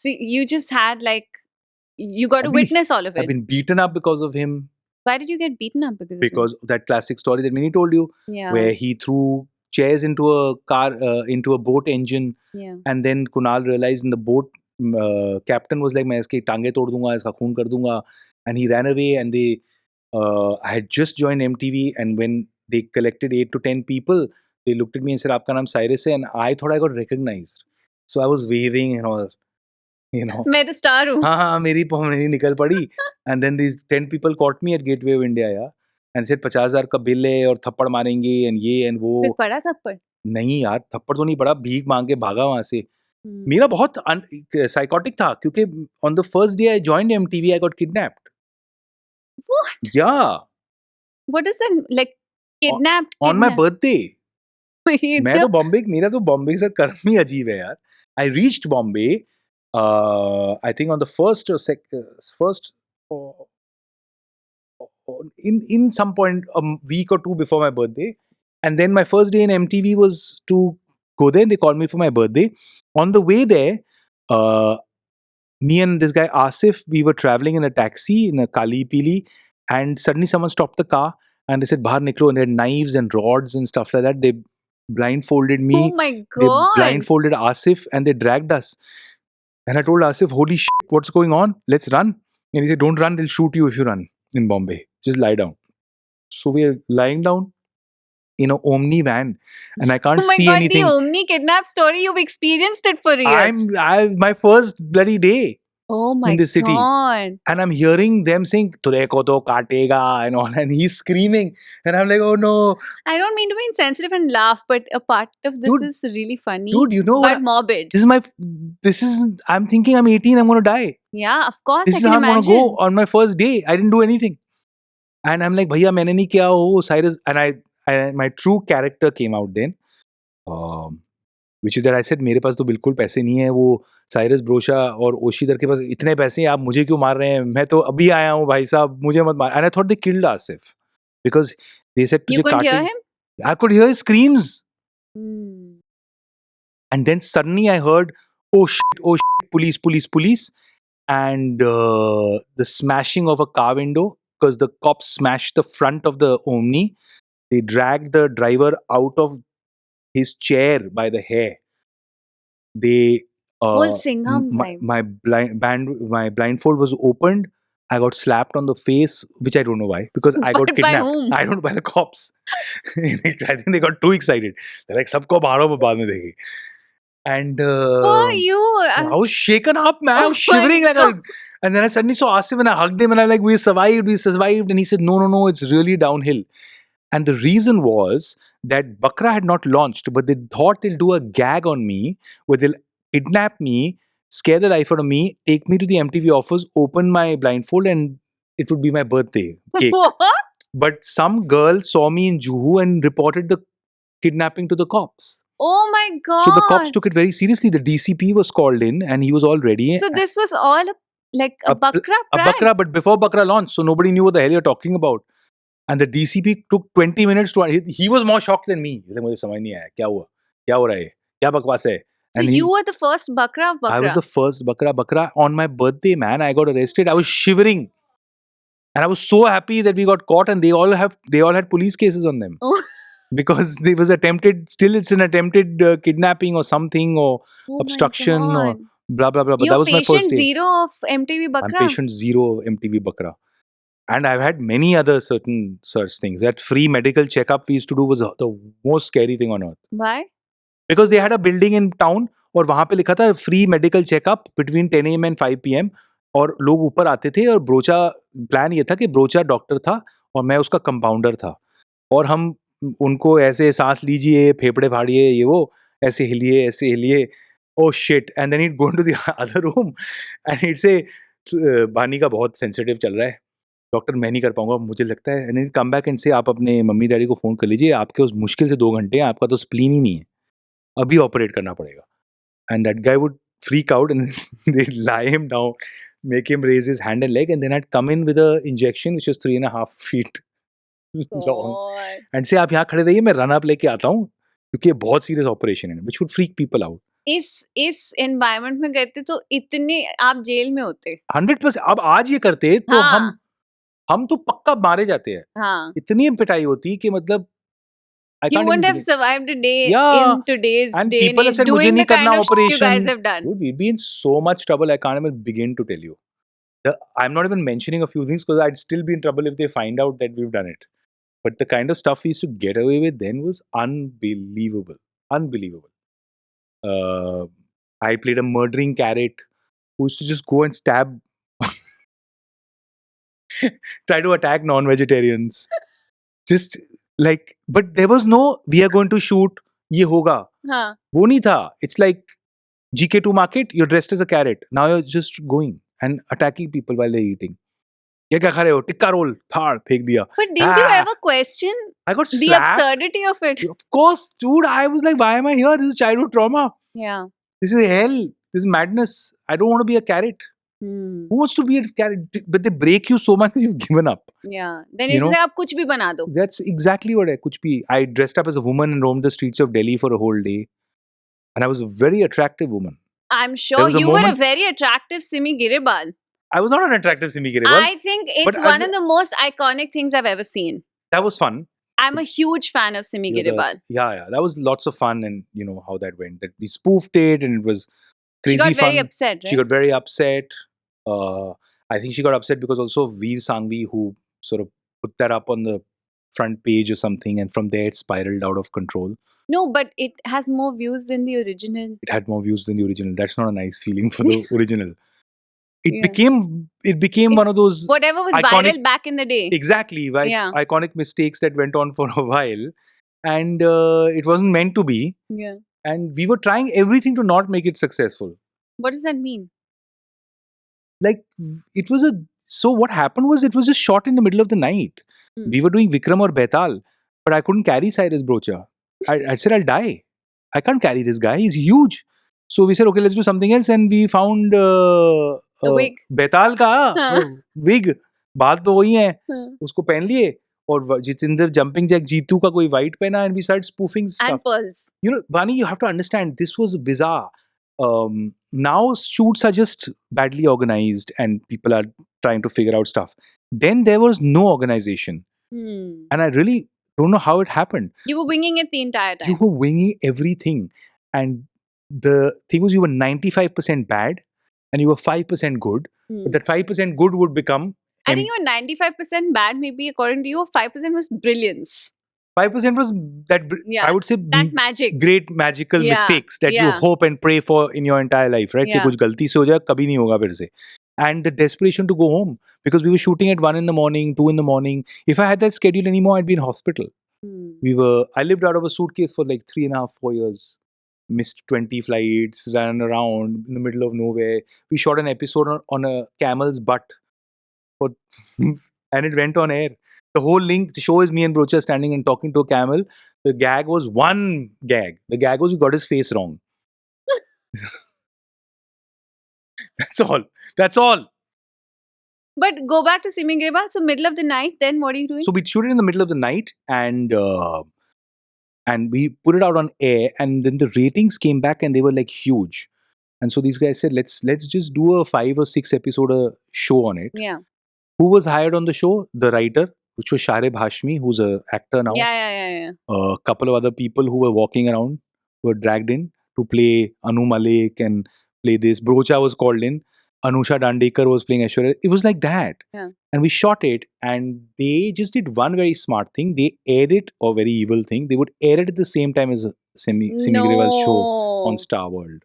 So you just had like you got to I've been- witness all of I've it. been beaten up because of him, Why did you get beaten up because of it? because of that classic story that Minnie told you, Yeah. where he threw chairs into a car, into a boat engine, Yeah. and then Kunal realized in the boat, captain was like, "मैं इसके टांगे तोड़ दूंगा, इसका खून कर दूंगा," and he ran away. And I had just joined MTV, and when they collected 8 to 10 people, they looked at me and said, "आपका नाम Cyrus है," and I thought I got recognized, so I was waving and all, you know. मैं तो star हूँ. हाँ, मेरी निकल पड़ी. And then these 10 people caught me at Gateway of India, yeah, and said 50,000 का बिल है और थप्पड़ मारेंगे and ये and वो. फिर पड़ा थप्पड़. नहीं यार, थप्पड़ तो नहीं पड़ा, भीख मांग के भागा वहां से. Hmm. मेरा बहुत साइकोटिक था क्योंकि on the first day I joined MTV, I got kidnapped. What? Yeah, What is that? Like kidnapped? on my birthday. birthday. मैं तो बॉम्बे, मेरा तो बॉम्बे से कर्म ही अजीब है यार. I reached Bombay, I think on the first or first in some point a week or two before my birthday, and then my first day in MTV was to go there. And they called me for my birthday. On the way there, me and this guy Asif, we were traveling in a taxi in a Kali Pili, and suddenly someone stopped the car and they said, "Bahar niklo," and they had knives and rods and stuff like that. They blindfolded me. Oh my They god. blindfolded Asif and they dragged us. And I told Asif, "Holy shit, what's going on? Let's run." And he said, "Don't run, they'll shoot you if you run in Bombay. Just lie down." So we are lying down in an Omni van, and I can't Oh my see god, anything. the Omni kidnap story, you've experienced it for real. My first bloody day Oh my in the city. god. And I'm hearing them saying, "Ture ko to kaatega," and all, and he's screaming. And I'm like, "Oh no." I don't mean to be insensitive and laugh, but a part of this Dude, is really funny. Dude, you know but what? morbid. I'm thinking I'm 18, I'm going to die. Yeah, of course, This I is can how I'm going to imagine. go on my first day. I didn't do anything. And I'm like, "Bhaiya, maine nahi kiya ho, Cyrus." And my true character came out then. Which is that I said, मेरे पास तो बिल्कुल पैसे नहीं है, वो Cyrus ब्रोशा और ओशीदर के पास इतने पैसे हैं, आप मुझे क्यों मार रहे हैं, मैं तो अभी आया हूँ भाई साहब, मुझे मत मार. And I thought they killed Asif because they said You couldn't hear him? I could hear his screams. Hmm. And then suddenly I heard, oh shit, police, police, police. And the smashing of a car window, because the cops smashed the front of the Omni. They dragged the driver out of his chair by the hair. They Whole Singham vibes. my blindfold was opened. I got slapped on the face, which I don't know why, because I got But by kidnapped. whom? I don't know, by the cops. I think they got too excited. They're like, "Sabko maro, ab baad mein dekhi." And Oh, you. I was shaken up, man. I Oh was my shivering like God. and then I suddenly saw Asif and I hugged him and I'm like, we survived. And he said, no, it's really downhill. And the reason was that Bakra had not launched, but they thought they'll do a gag on me where they'll kidnap me, scare the life out of me, take me to the MTV office, open my blindfold, and it would be my birthday cake. What? But some girl saw me in Juhu and reported the kidnapping to the cops. Oh my god. So the cops took it very seriously. The DCP was called in and he was all ready. So this was all a Bakra A prank? Bakra, but before Bakra launched, so nobody knew what the hell you're talking about. And the DCP took 20 minutes to. He was more shocked than me. मुझे समझ नहीं आया क्या हुआ, क्या हो रहा है, क्या बकवास है. So you were the first Bakra of Bakra. I was the first Bakra on my birthday, man. I got arrested. I was shivering. And I was so happy that we got caught, and they all had police cases on them Oh, because there was it's an attempted kidnapping or something, or oh my obstruction or God. blah blah blah. But You're that was my first patient day. zero of MTV I'm Bakra. patient zero of MTV Bakra. And I've had many other certain such things. That free medical checkup we used to do was the most scary thing on earth. Why? Because they had a building in town और वहाँ पे लिखा था free medical checkup between 10 AM and 5 PM, और लोग ऊपर आते थे, और ब्रोचा प्लान ये था कि ब्रोचा डॉक्टर था और मैं उसका कंपाउंडर था, और हम उनको ऐसे सांस लीजिए, फेफड़े फाड़िए, ये वो ऐसे हिलिए, oh shit, and then it go into the other room and it say बानी का बहुत सेंसिटिव चल रहा है, डॉक्टर मैं नहीं कर पाऊंगा, मुझे लगता है, एंड कम बैक एंड से आप अपने मम्मी डैडी को फ़ोन कर लीजिए, आपके उस मुश्किल से 2 घंटे हैं, आपका तो स्प्लीन ही नहीं है, अभी ऑपरेट करना पड़ेगा. And that guy would freak out and they'd lie him down, make him raise his hand and leg, and then I'd come in with a injection which was 3.5 feet long God. and say, आप यहाँ खड़े रहिए, मैं run up लेके आता हूँ, क्योंकि ये बहुत सीरियस ऑपरेशन है, which would freak people out. इस एनवायरनमेंट में गए थे तो इतने आप जेल में होते. 100%. अब आज ये करते तो हाँ. हम तो पक्का मारे जाते हैं. हाँ. इतनी पिटाई होती कि मतलब I You can't wouldn't even have survived a day Yeah. in today's And day and people have age said, मुझे doing नहीं the kind करना of shit you operation. guys have done. Dude, we'd be in so much trouble. I can't even begin to tell you. I'm not even mentioning a few things because I'd still be in trouble if they find out that we've done it. But the kind of stuff we used to get away with then was unbelievable. Unbelievable. I played a murdering carrot who used to just go and stab, try to attack non-vegetarians. Just like, but there was no, we are going to shoot, ये होगा. हाँ. वो नहीं था. It's like GK2 market, you're dressed as a carrot. Now you're just going and attacking people while they're eating. ये क्या खा रहे हो? टिक्का रोल, थाड़ फेंक दिया. But didn't you ever question I got the slapped. absurdity of it? Of course, dude. I was like, why am I here? This is childhood trauma. Yeah. This is hell. This is madness. I don't want to be a carrot. Hmm. Who wants to be a carrot? But they break you so much that you've given up. Yeah. Then You you know? say आप कुछ भी बना दो. That's exactly what I kuch bhi. I dressed up as a woman and roamed the streets of Delhi for a whole day. And I was a very attractive woman. I'm There sure was a you were a moment- very attractive Simi Giribal. I was not an attractive Simi Grewal. I think But it's as one a- of the most iconic things I've ever seen. That was fun. I'm a huge fan of Simi You know, Giribal. yeah. That was lots of fun, and you know how that went. That we spoofed it, and it was She crazy got fun. very upset, right? She got very upset. I think she got upset because also Veer Sangvi, who sort of put that up on the front page or something, and from there it spiraled out of control. No, but it has more views than the original. It had more views than the original. That's not a nice feeling for the original. It Yeah. became one of those Whatever was iconic- viral back in the day. exactly Yeah. iconic mistakes that went on for a while, and it wasn't meant to be. Yeah. And we were trying everything to not make it successful. What does that mean? Like it was a so what happened was it was just shot in the middle of the night. Hmm. We were doing Vikram or Betal, but I couldn't carry Cyrus Brocha. I said I'll die. I can't carry this guy. He's huge. So we said okay, let's do something else, and we found A wig. बेताल का हाँ. Wig. बात तो वही है. Huh. उसको पहन लिए, और जितेंद्र जंपिंग जैक जीतू का कोई वाइट पहना, and we started spoofing stuff. And pearls. You know, Bani, you have to understand, this was bizarre. Now shoots are just badly organized and people are trying to figure out stuff. Then there was no organization. Hmm. And I really don't know how it happened. You were winging it the entire time. You were winging everything. And the thing was, you were 95% bad and you were 5% good. Hmm. But that 5% good would become... I think you were 95% bad, maybe according to you. 5% was brilliance. 5% was that, Yeah, I would say, That magic. great magical Yeah, mistakes that you yeah. hope and pray for in your entire life, right? कि Yeah. कुछ गलती से हो जाए, कभी नहीं होगा फिर से. And the desperation to go home, because we were shooting at 1 in the morning, 2 in the morning. If I had that schedule anymore, I'd be in hospital. Hmm. I lived out of a suitcase for like 3.5, 4 years. Missed 20 flights, ran around in the middle of nowhere. We shot an episode on a camel's butt. And it went on air. The whole link, the show is me and Brocha standing and talking to a camel. The gag was one gag. The gag was we got his face wrong. That's all. That's all. But go back to Simi Grewal. So middle of the night, then what are you doing? So we'd shoot it in the middle of the night, and we put it out on air, and then the ratings came back and they were like huge. And so these guys said, let's just do a 5 or 6 episode show on it. Yeah. Who was hired on the show? The writer, which was Sharib Hashmi, who's an actor now. Yeah. A couple of other people who were walking around were dragged in to play Anu Malik and play this. Brocha was called in. Anusha Dandekar was playing Aishwarya. It was like that. Yeah. And we shot it, and they just did one very smart thing. They aired it, or very evil thing. They would air it at the same time as Simi Grewal's show on No. Star World.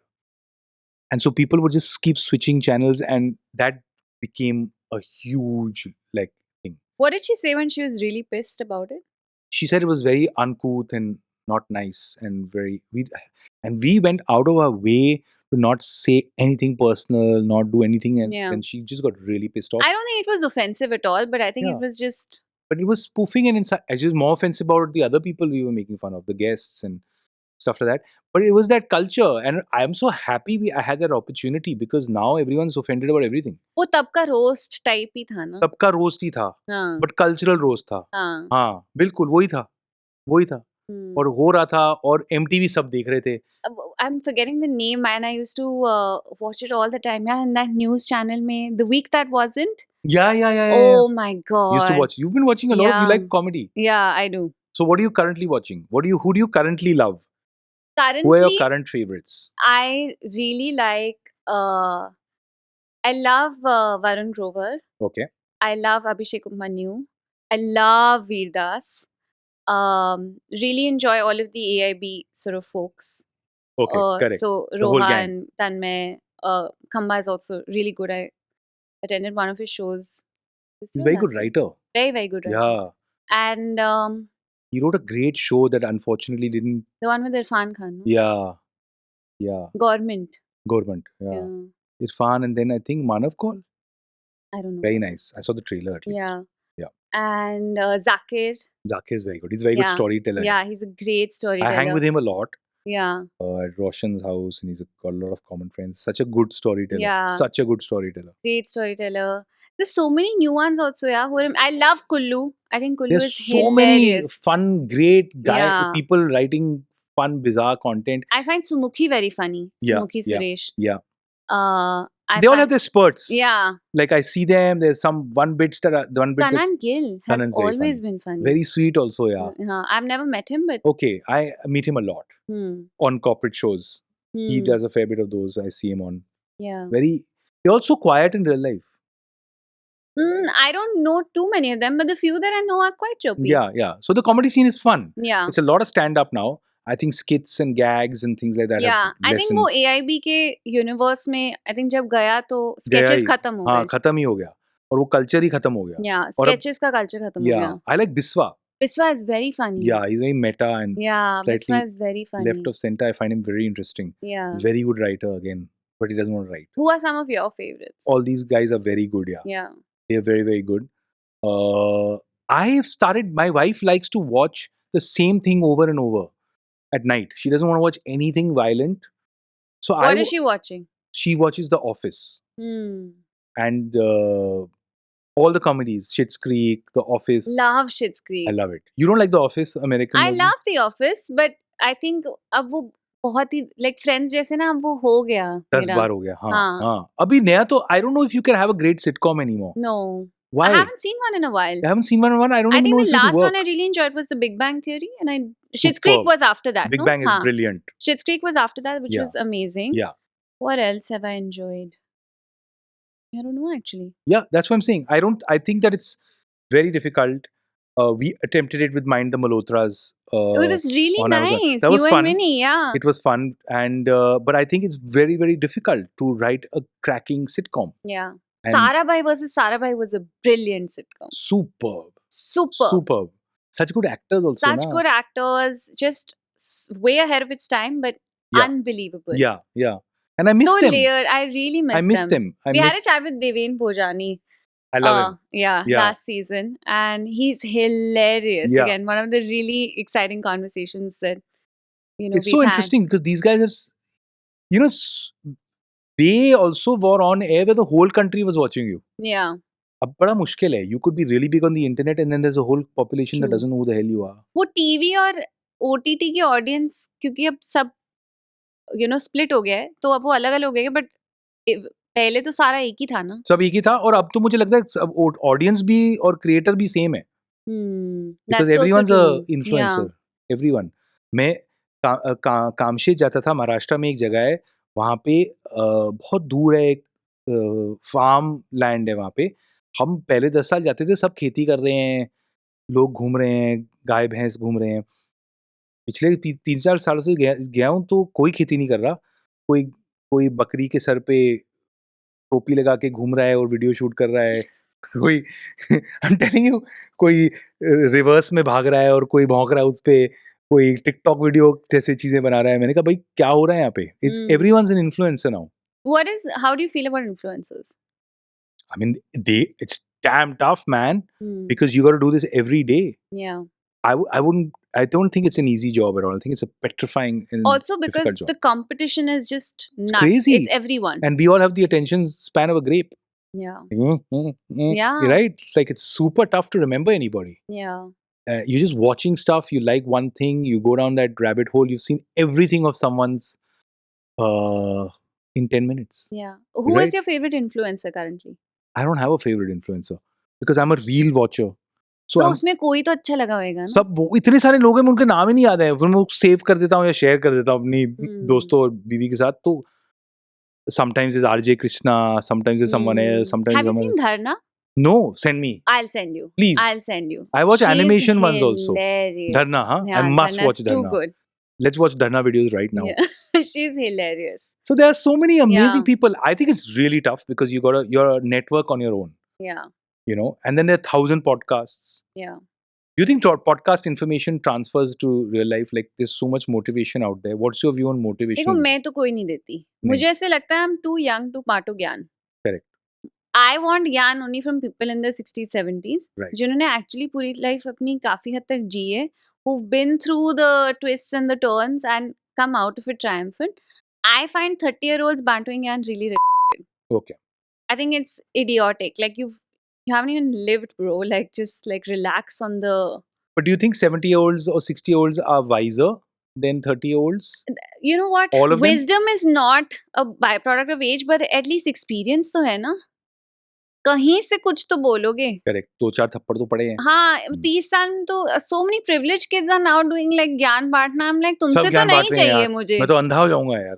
And so people would just keep switching channels, and that became a huge thing. What did she say when she was really pissed about it? She said it was very uncouth and not nice, and we went out of our way to not say anything personal, not do anything, and Yeah. then she just got really pissed off. I don't think it was offensive at all, but I think Yeah. it was just. But it was spoofing, and actually more offensive about the other people we were making fun of, the guests and stuff like that. But it was that culture, and I'm so happy I had that opportunity, because now everyone's offended about everything. वो तब का roast type ही था ना. सबका roast ही था, हाँ. But cultural roast था. हाँ. हाँ, बिल्कुल वही था. Hmm. और हो रहा था, और MTV सब देख रहे थे. I'm forgetting the name, and I used to watch it all the time. Yeah, in that news channel, mein, the week that wasn't. Yeah. Oh my god. Used to watch. You've been watching a lot. You Yeah. like comedy. Yeah, I do. So what are you currently watching? Who do you currently love? Who are your Currently, current favorites? I really like. I love Varun Grover. Okay. I love Abhishek Manu. I love Veer Das. Really enjoy all of the AIB sort of folks. Okay, correct. So The whole gang. Rohan, Tanmay, Khamba is also really good. I attended one of his shows. He's a very good writer. Very, very good writer. Yeah. And He wrote a great show that unfortunately didn't. the one with Irfan Khan. No? Yeah. Government. Yeah. Irfan, and then I think Manav Kaul. I don't know. Very nice. I saw the trailer at least. Yeah. Yeah. And Zakir. Zakir is very good. He's a very good storyteller. Yeah, he's a great storyteller. I hang with him a lot. Yeah. At Roshan's house, and he's got a lot of common friends. Such a good storyteller. Yeah. Such a good storyteller. Great storyteller. There's so many new ones also, yeah. I love Kullu. I think Kullu There's is so many hilarious. fun, great Yeah. people writing fun, bizarre content. I find Sumukhi very funny. Yeah, Sumukhi Suresh. Yeah. I They all find- have their spurts. Yeah. Like I see them. There's one bit that's Kanan Gill has Kanan's very always funny. been funny. very sweet also. Yeah. I've never met him, but. Okay, I meet him a lot on corporate shows. He does a fair bit of those. I see him on. Yeah. They're also quiet in real life. I don't know too many of them, but the few that I know are quite chirpy. Yeah. So the comedy scene is fun. Yeah. It's a lot of stand-up now. I think skits and gags and things like that. Yeah. have I think lessened. वो AIB के universe में, I think जब गया तो sketches ही। खत्म हो हाँ, गए. खत्म ही हो गया. और वो culture ही खत्म हो गया. Yeah. और अब- Sketches का culture खत्म हो Yeah. गया. I like Biswa. Biswa is very funny. Yeah, he's very meta and Yeah. slightly Biswa is very funny. left of center. I find him very interesting. Yeah. Very good writer again, but he doesn't want to write. Who are some of your favorites? All these guys are very good. Yeah, Yeah. they're very, very good. I have started. My wife likes to watch the same thing over and over at night. She doesn't want to watch anything violent. So What is she watching? She watches The Office and all the comedies, Schitt's Creek, The Office. Love Schitt's Creek. I love it. You don't like The Office, American? I version? love The Office, but I think अब वो बहुत ही like Friends जैसे ना अब वो हो गया 10 मेरा. बार हो गया. हाँ, हाँ. हाँ. अभी नया तो I don't know if you can have a great sitcom anymore. No. Why? I haven't seen one in a while. I haven't seen one. I don't I even think know the if it last work. one I really enjoyed was The Big Bang Theory, and Schitt's Creek Superb. was after that. Big no? Bang is हाँ. brilliant. Schitt's Creek was after that, which Yeah. was amazing. Yeah. What else have I enjoyed? I don't know actually. Yeah, that's what I'm saying. I think that it's very difficult. We attempted it with Mind the Malhotras. It was really on Amazon. nice. That was You fun. and Winnie, yeah. It was fun, and but I think it's very, very difficult to write a cracking sitcom. Yeah. And Sarabhai versus Sarabhai was a brilliant sitcom. superb. Superb. Such good actors also. Such na? good actors, just way ahead of its time, but Yeah. unbelievable. Yeah. And I miss so them. layered. I really miss I miss them. them. We had a chat with Deven Bhojani. I love him. Yeah, Yeah. last season. And he's hilarious. Yeah. Again, one of the really exciting conversations that, It's we've so had. interesting because these guys have, they also were on air where the whole country was watching you. Yeah. अब बड़ा मुश्किल है. You could be really big on the internet and then there's a whole population that True. doesn't know who the hell you are. वो TV और OTT की audience क्योंकि अब सब स्प्लिट हो गया है तो अब वो अलग अलग हो गए बट पहले तो सारा एक ही था ना. सब एक ही था, और अब तो मुझे लगता है ऑडियंस भी और क्रिएटर भी सेम है, That's because also everyone's a true. Yeah. Influencer, everyone. मैं कामशेत जाता था, महाराष्ट्र में एक जगह है, वहाँ पे बहुत दूर है, एक फार्म लैंड है वहाँ पे. हम पहले 10 साल जाते थे, सब खेती कर रहे हैं, लोग घूम रहे हैं, गाय भैंस घूम रहे हैं. पिछले 3-4 सालों से गया हूँ तो कोई खेती नहीं कर रहा. कोई कोई बकरी के सर पे टोपी लगा के घूम रहा है और वीडियो शूट कर रहा है. कोई आई एम टेलिंग यू, कोई रिवर्स में भाग रहा है और कोई भौंक रहा है उस पे, कोई टिकटॉक वीडियो जैसे चीजें बना रहा है. मैंने कहा भाई क्या हो रहा है यहाँ पे? It's everyone's an influencer now. How do you feel about influencers? I mean, it's damn tough, man, Hmm. because you got to do this every day. Yeah. I don't think it's an easy job at all. I think it's a petrifying and Also because difficult job. the competition is just nuts. crazy. It's everyone. And we all have the attention span of a grape. Yeah. Yeah. Right? Like it's super tough to remember anybody. Yeah. You're just watching stuff, you like one thing, you go down that rabbit hole, you've seen everything of someone's in 10 minutes. Yeah. Who Right? is your favorite influencer currently? I don't have a favorite influencer because I'm a reel watcher. So तो I'm उसमें कोई तो अच्छा लगा होगा ना. सब इतने सारे लोग हैं, उनके नाम ही नहीं याद है, फिर मैं सेव कर देता हूँ या शेयर कर देता हूँ अपनी दोस्तों और बीवी के साथ. तो sometimes it's RJ Krishna, sometimes it's someone else, sometimes Have you someone seen else. Dharna? No, send me. I'll send you. Please. I'll send you. I watch She's animation ones also. hilarious. Dharna, huh? Yeah, I must Dharna's watch too Dharna. good. Let's watch Dharna videos right now. Yeah. She's hilarious. So there are so many amazing Yeah. people. I think it's really tough because you're a network on your own, Yeah. you know, and then there are 1,000 podcasts. Yeah. Do you think podcast information transfers to real life? Like there's so much motivation out there. What's your view on देखो motivation? मैं तो कोई नहीं देती. मुझे ऐसे लगता है I'm too young to पाटो ज्ञान. Correct. I want ज्ञान only from people in their 60s, 70s, Right. जिन्होंने actually पूरी life अपनी काफी हद तक जी है, who've been through the twists and the turns and come out of it triumphant. I find 30-year-olds bantering ज्ञान really Okay. I think it's idiotic. Like you haven't even lived, bro. Like just like relax on the. But do you think 70-year-olds or 60-year-olds are wiser than 30-year-olds? You know what? All of them? Wisdom is not a byproduct of age, but at least experience तो है ना. कहीं से कुछ तो बोलोगे. Correct. 2-4 थप्पड़ तो पड़े हैं. हाँ 30 साल में तो so many privileged kids are now doing like ज्ञान बांटना. I'm like सब तुमसे तो ज्ञान नहीं बांट रहे हैं चाहिए यार. मुझे. मैं तो अंधा हो जाऊंगा यार.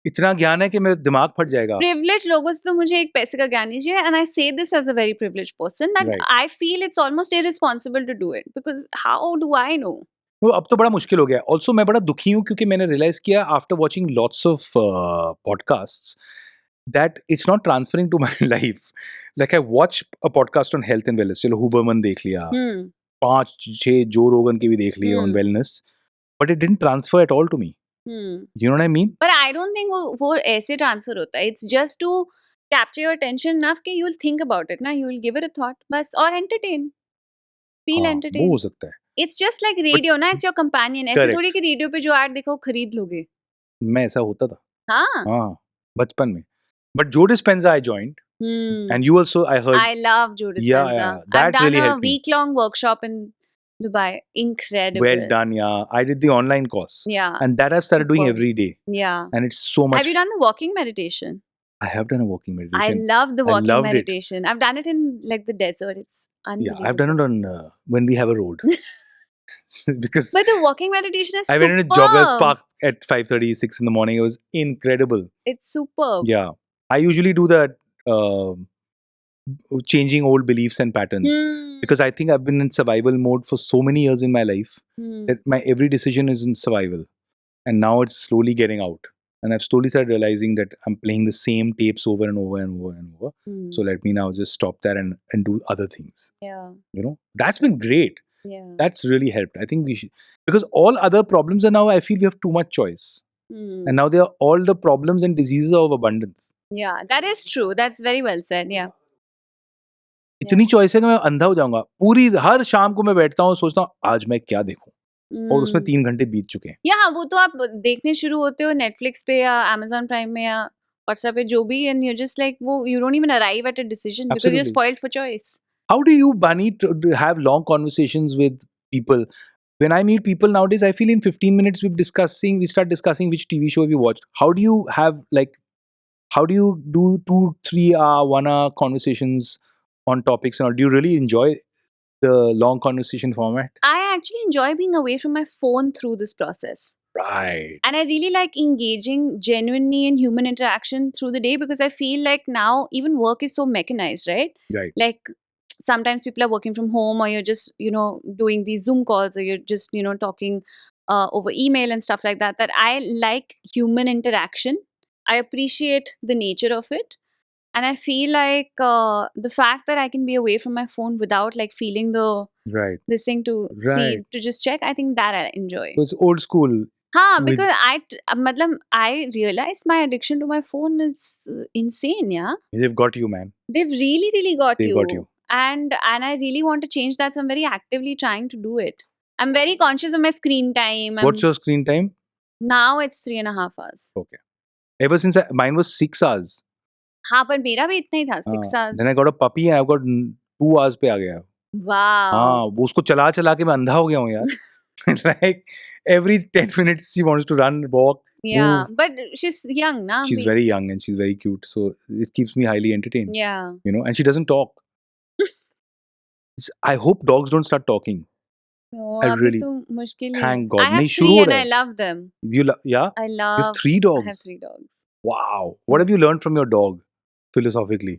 इतना ज्ञान है कि मेरा दिमाग फट जाएगा. Privileged लोगों से तो मुझे एक पैसे का ज्ञान नहीं चाहिए. And I say this as a very privileged person that Right. I feel it's almost irresponsible to do it because how do I know? वो अब तो बड़ा मुश्किल हो गया. ऑल्सो मैं बड़ा दुखी हूँ क्योंकि मैंने रियलाइज किया after watching lots of podcasts that it's not transferring to my life. Like I watch a podcast on health and wellness. चलो हुबरमन देख लिया, 5-6 जो रोगन के भी देख लिए on wellness, but it didn't transfer at all to me. You know what I mean? But I don't think वो ऐसे ट्रांसफर होता है. It's just to capture your attention enough कि you'll think about it ना, you'll give it a thought बस और entertain, feel वो entertained. हो सकता है. It's just like radio ना, it's your companion. ऐसे Correct. थोड़ी कि रेडियो पे जो ऐड देखो खरीद लोगे. मैं ऐसा होता था. हाँ. हाँ, बचपन में. बट जो dispensary I joined and you also I heard. I love Joe Dispenza. Yeah, I've that done really a helped me. week-long workshop in Dubai. Incredible. Well done, yeah. I did the online course. Yeah. And that I've started doing Superb. every day. Yeah. And it's so much. Have you done the walking meditation? I have done a walking I meditation. love the I walking loved it. meditation. I've done it in like the desert. It's unbelievable. Yeah, I've done it on when we have a road. Because But the walking meditation is I went in a superb. joggers park at 5:30, 6 in the morning. It was incredible. It's superb. Yeah. I usually do that changing old beliefs and patterns. Because I think I've been in survival mode for so many years in my life that my every decision is in survival. And now it's slowly getting out. And I've slowly started realizing that I'm playing the same tapes over and over and over and over. So let me now just stop that and do other things. Yeah. You know, that's been great. Yeah. That's really helped. I think we should, because all other problems are now, I feel we have too much choice. And now they are all the problems and diseases of abundance. Yeah, that is true. That's very well said. Yeah. इतनी choice है कि मैं अंधा हो जाऊंगा. पूरी हर शाम को मैं बैठता हूँ सोचता हूँ आज मैं क्या देखूं, और उसमें 3 घंटे बीत चुके हैं. या हाँ, वो तो आप देखने शुरू होते हो नेटफ्लिक्स पे या Amazon प्राइम में या व्हाट्सएप पे जो भी, and you're just like वो you don't even arrive at a decision because you're Absolutely. spoiled for choice. How do you, Bunny, to have long conversations with people? When I meet people nowadays, I feel in 15 minutes we start discussing which TV show we watched. How do you have, like, how do you do 2, 3 hour, 1 hour conversations on topics? And all? Do you really enjoy the long conversation format? I actually enjoy being away from my phone through this process. Right. And I really like engaging genuinely in human interaction through the day, because I feel like now even work is so mechanized, right? Right. Like sometimes people are working from home, or you're just, doing these Zoom calls, or you're just, talking over email and stuff like that. That I like human interaction. I appreciate the nature of it. And I feel like the fact that I can be away from my phone without like feeling Right. this thing to Right. see, to just check, I think that I enjoy. So it's old school. with- Because I realized my addiction to my phone is insane. Yeah, They've got you, man. they've really got They've you. got you. And I really want to change that, so I'm very actively trying to do it. I'm very conscious of my screen time. What's your screen time? Now it's 3.5 hours. Okay. Ever since mine was 6 hours. हाँ, पर मेरा भी इतना ही था, 6 hours. Then I got a puppy and I've got 2 hours पे आ गया. Wow. हाँ, वो उसको चला चला के मैं अंधा हो गया हूँ यार. Like every 10 minutes she wants to run, walk, Yeah, move. but she's young, na? She's very young and she's very cute, so it keeps me highly entertained. Yeah. And she doesn't talk. I hope dogs don't start talking. No, I अभी really- तो मुश्किल ही Thank है. God. I have नहीं, शुरू 3 हो and रहा I है. love them. Yeah? I You love. have 3 I dogs. have 3 dogs. Wow. What have you learned from your dog, philosophically?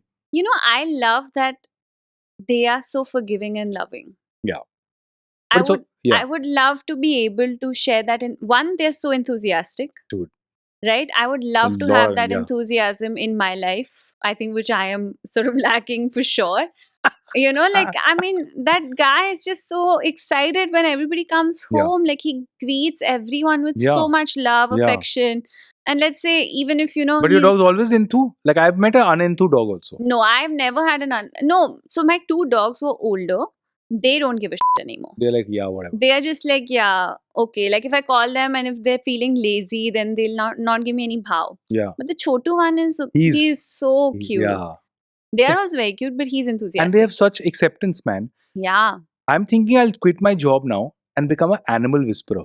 I love that they are so forgiving and loving. Yeah. I But it's would yeah. I would love to be able to share that in one, they're so enthusiastic. Dude. Right? I would love to lot have of- that yeah. enthusiasm in my life. I think which I am sort of lacking for sure. I mean, that guy is just so excited when everybody comes Yeah. home. Like he greets everyone with Yeah. so much love, Yeah. affection. And let's say, even if But your dog's always into? Like I've met an unenthused dog also. No, I've never had no. So my 2 dogs were older. They don't give a shit anymore. They're like, yeah, whatever. They are just like, yeah, okay. Like if I call them and if they're feeling lazy, then they'll not give me any bhav. Yeah. But the chotu one is he's so cute. Yeah. They are also very cute, but he's enthusiastic. And they have such acceptance, man. Yeah. I'm thinking I'll quit my job now and become an animal whisperer.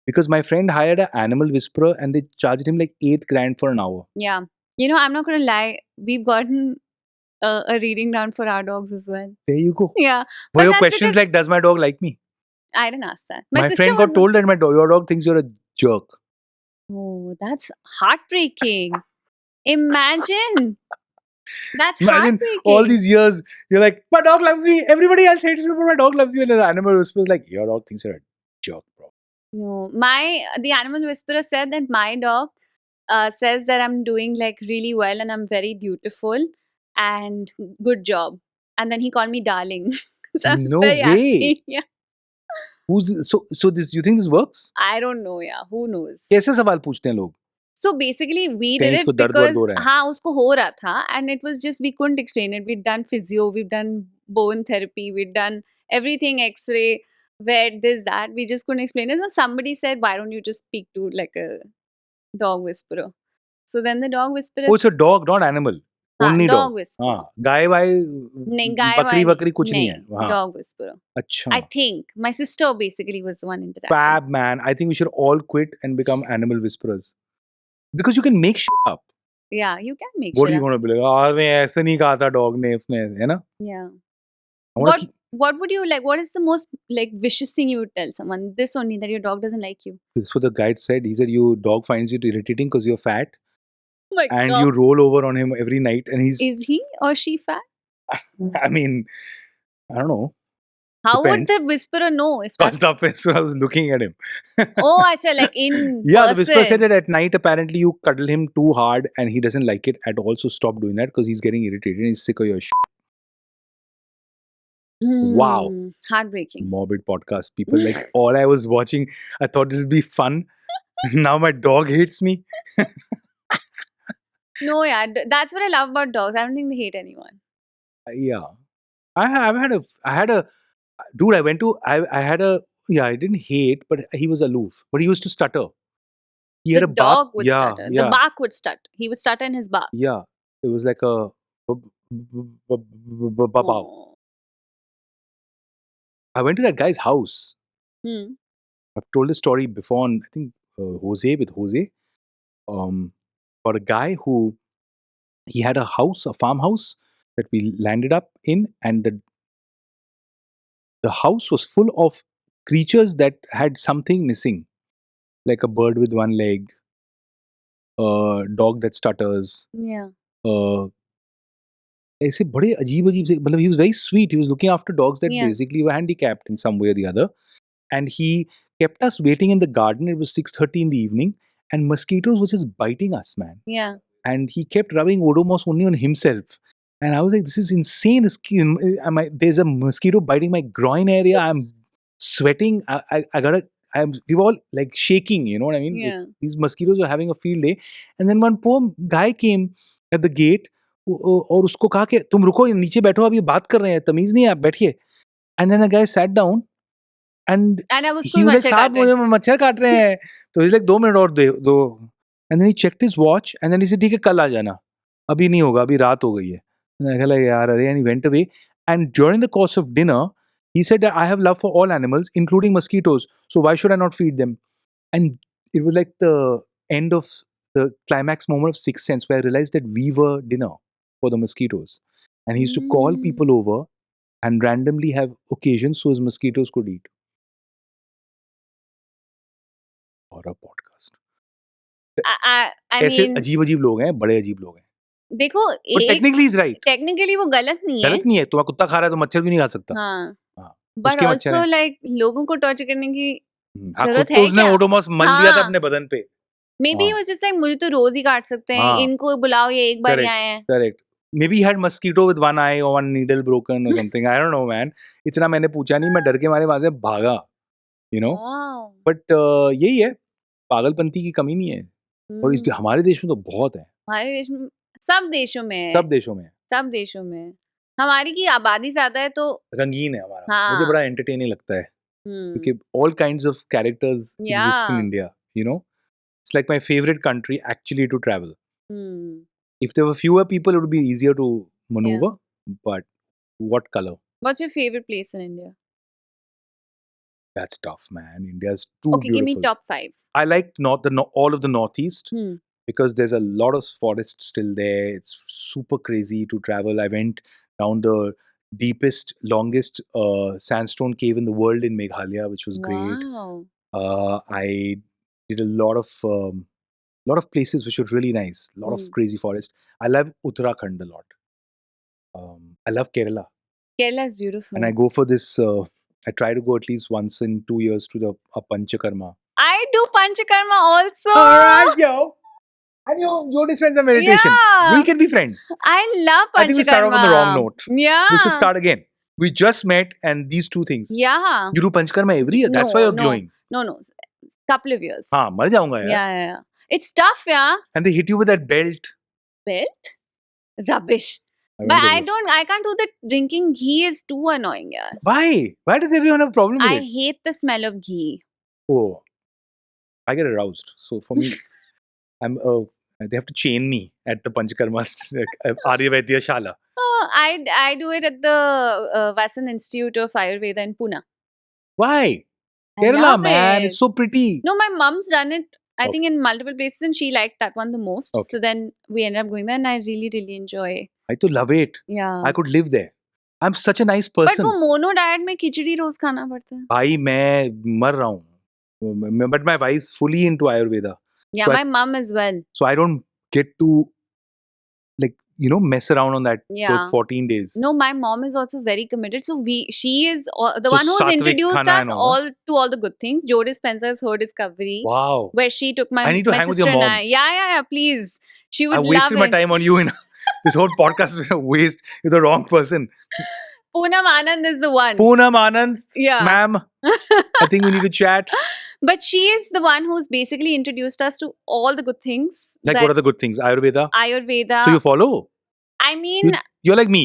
Because my friend hired an animal whisperer and they charged him like 8 grand for an hour. Yeah. I'm not going to lie. We've gotten a reading down for our dogs as well. There you go. Yeah. Were But your that's questions because- like, does my dog like me? I didn't ask that. My sister friend got was- told that your dog thinks you're a jerk. Oh, that's heartbreaking. Imagine. That's Imagine heartbreaking. all these years, you're like, my dog loves me. Everybody else hates me, but my dog loves me. And the animal whisperer is like, your dog thinks you're a jerk, bro. No, the animal whisperer said that my dog says that I'm doing like really well and I'm very dutiful and good job. And then he called me darling. So I was No very way. happy. Yeah. So this, you think this works? I don't know, yeah. Who knows? कैसे सवाल पूछते हैं लोग? So basically, we कहीं did इसको it दर्द वर्द because हो रहा है? हाँ उसको हो रहा था, and it was just we couldn't explain it. We'd done physio, we've done bone therapy, we'd done everything, X-ray, vet, this that. We just couldn't explain it. So somebody said, "Why don't you just speak to like a dog whisperer?" So then the dog whisperer. Oh, it's a dog, not animal. हाँ, Only dog dog. whisperer. हाँ, गाय वाय नहीं, गाय बकरी वाली बकरी कुछ नहीं है. हाँ. Dog whisperer. अच्छा. I think my sister basically was the one interacting. Fab, man. I think we should all quit and become animal whisperers. Because you can make shit up. Yeah, you can make What shit are you up. going to be like? Oh, मैं ऐसे नहीं कहा था dog ने उसने, है ना? Yeah. I wanna keep- What would you like? What is the most like vicious thing you would tell someone? This only, that your dog doesn't like you. This is what the guide said. He said your dog finds you irritating because you're fat Oh my and God. you roll over on him every night and he's, Is he or she fat? I mean, I don't know. How would Depends. the whisperer know if That's that's the best when I was looking at him. oh acha, like in Yeah, the person. whisperer said that at night apparently you cuddle him too hard and he doesn't like it at all. So stop doing that because he's getting irritated and he's sick of your shit. Wow. Heartbreaking. Morbid podcast. People like all I was watching, I thought this would be fun. Now my dog hates me. No, yeah, that's what I love about dogs. I don't think they hate anyone. Yeah. I had a dude, I had a, yeah, I didn't hate, but he was aloof. But he used to stutter. He had The a bark. dog would Yeah, stutter. yeah. The bark would stutter. He would stutter in his bark. Yeah. It was like a Oh. I went to that guy's house. Hmm. I've told this story before on, I think, Jose with Jose. About a guy who he had a house, a farmhouse that we landed up in, and the house was full of creatures that had something missing, like a bird with one leg, a dog that stutters, Yeah. ऐसे बड़े अजीब-अजीब से मतलब he was very sweet. He was looking after dogs that Yeah. basically were handicapped in some way or the other. And he kept us waiting in the garden. It was 6:30 in the evening, and mosquitoes were just biting us, man. Yeah. And he kept rubbing Odomos only on himself. And I was like, this is insane. There's a mosquito biting my groin area. I'm sweating. We were all like shaking, you know what I mean? Yeah. These mosquitoes were having a field day. And then one poor guy came at the gate और उसको कहा कि तुम रुको नीचे बैठो अभी बात कर रहे हैं तमीज नहीं है आप बैठिए and then a guy sat down and And अब उसको ही वाज लाइक मच्छर साहब काट रहे हैं. मुझे मच्छर काट रहे हैं तो ही लाइक 2 मिनट और दे दो and then he checked his watch and then he said ठीक है कल आ जाना अभी नहीं होगा अभी रात हो गई है मैं कहा यार अरे and he went away and during the course of dinner he said that I have love for all animals including mosquitoes so why should I not feed them and it was like the end of the climax moment of Sixth Sense where I realized that we were dinner for the mosquitoes and he used to call people over and randomly have occasions so his mosquitoes could eat और a podcast I ऐसे mean, अजीब-अजीब लोग हैं बड़े अजीब लोग हैं देखो but एक technically he's right टेक्निकली वो गलत नहीं है. गलत नहीं है तुम्हारा कुत्ता खा रहा है तो मच्छर क्यों नहीं खा सकता हाँ. हाँ बट उसके मच्छर ऑल्सो हैं लाइक लोगों को टॉर्चर करने की हाँ खुद जरूरत तो है उसने क्या? ओडोमॉस मल लिया था हाँ. अपने बदन पे मे बी हाँ वो जस्ट लाइक मुझे तो रोज ही काट सकते हैं. हाँ इनको बुलाओ ये एक बार ही correct आए हैं. correct maybe he had mosquito with one eye or one needle broken or something I don't know man इतना मैंने पूछा नहीं मैं डर के मारे वहां से भागा you know वाओ. but यही है पागलपंती की कमी नहीं है और इस हमारे देश में तो बहुत है हमारे देश में सब देशों में है. सब देशों में है सब देशों में है. हमारी की आबादी ज्यादा है तो रंगीन है हमारा मुझे हाँ. बड़ा एंटरटेनिंग लगता है हम्म. क्योंकि all kinds of characters exist in Yeah. India you know it's like my favorite country actually to travel Hmm. if there were fewer people it would be easier to maneuver but what color What's your favorite place in India? that's tough man India's too Okay, give me beautiful top 5. I like all of the northeast Hmm. because there's a lot of forest still there it's super crazy to travel I went down the deepest longest sandstone cave in the world in Meghalaya which was great Wow. I did a lot of places which were really nice lot of Hmm. crazy forest I love Uttarakhand a lot I love Kerala Kerala is beautiful. and I go for this I try to go at least once in 2 years to the Panchakarma I do Panchakarma also. alright yo and you dispense a meditation Yeah. we can be friends I love Panchakarma. I think we started off on the wrong note Yeah. we should start again we just met and these two things Yeah. you do Panchakarma every year that's why you're glowing No. Couple of years. हाँ मर जाऊंगा यार Yeah. It's tough, yeah. and they hit you with that belt Belt? Rubbish. I But remember this. I can't do the drinking ghee is too annoying, yeah. Why does everyone have a problem with I it hate the smell of ghee. oh I get aroused so for me I'm they have to chain me at the Panchakarma Aryavedya Shala Oh, I do it at the Vasan Institute of Ayurveda in Pune. why I Kerala love man it. it's so pretty No, my mom's done it. I Okay. think in multiple places, and she liked that one the most. Okay. So then we ended up going there, and I really, really enjoy. I to love it Yeah. I could live there I'm such a nice But person वो mono diet में खिचड़ी रोज खाना पड़ता है. भाई मैं मर रहा हूँ but my wife's fully into Ayurveda Yeah, So my mom as well. so I don't get to like you know mess around on that Yeah. those 14 days No, my mom is also very committed. So she is the So one who's Satvik introduced khana us and all, to all the good things. Joe Dispenza's Her Discovery, wow where she took my I need to my hang with your sister and mom. I. Yeah, please. She I would wasted love my it. time on you in this whole podcast is a waste you're the wrong person Poonam Anand is the one. Poonam Anand Yeah. ma'am I think we need to chat But she is the one who's basically introduced us to all the good things. like that what are the good things Ayurveda Ayurveda. so you follow I mean, you're like me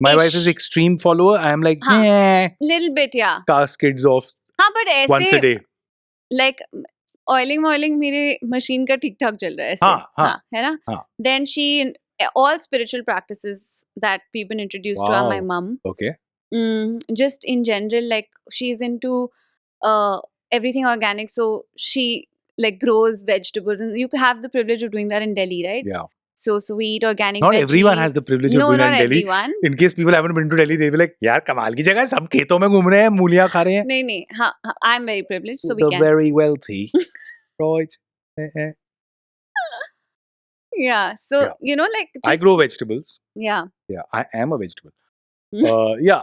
my wife is Ish. extreme follower I am like हाँ. eh little bit, yeah. cast kids off हाँ, but once a ऐसे day like oiling मेरे machine का ठीक ठाक चल रहा है ऐसे. हाँ. है ना? हाँ. Then she all spiritual practices that we've been introduced to are my Wow. mom. okay Just in general, like she's into everything organic, so she like grows vegetables, and you have the privilege of doing that in Delhi, right? yeah so sweet, organic Not veggies. everyone has the privilege of No, doing that not in Delhi. everyone. In case people haven't been to Delhi, they'll be like, यार कमाल की जगह है, सब खेतों में घूम रहे हैं, मूलियाँ खा रहे हैं. नहीं, हाँ, I'm very privileged, so we The can. very wealthy. Right. Yeah, so Yeah. you know, like I just grow vegetables. yeah. Yeah, I am a vegetable. Mm. Yeah,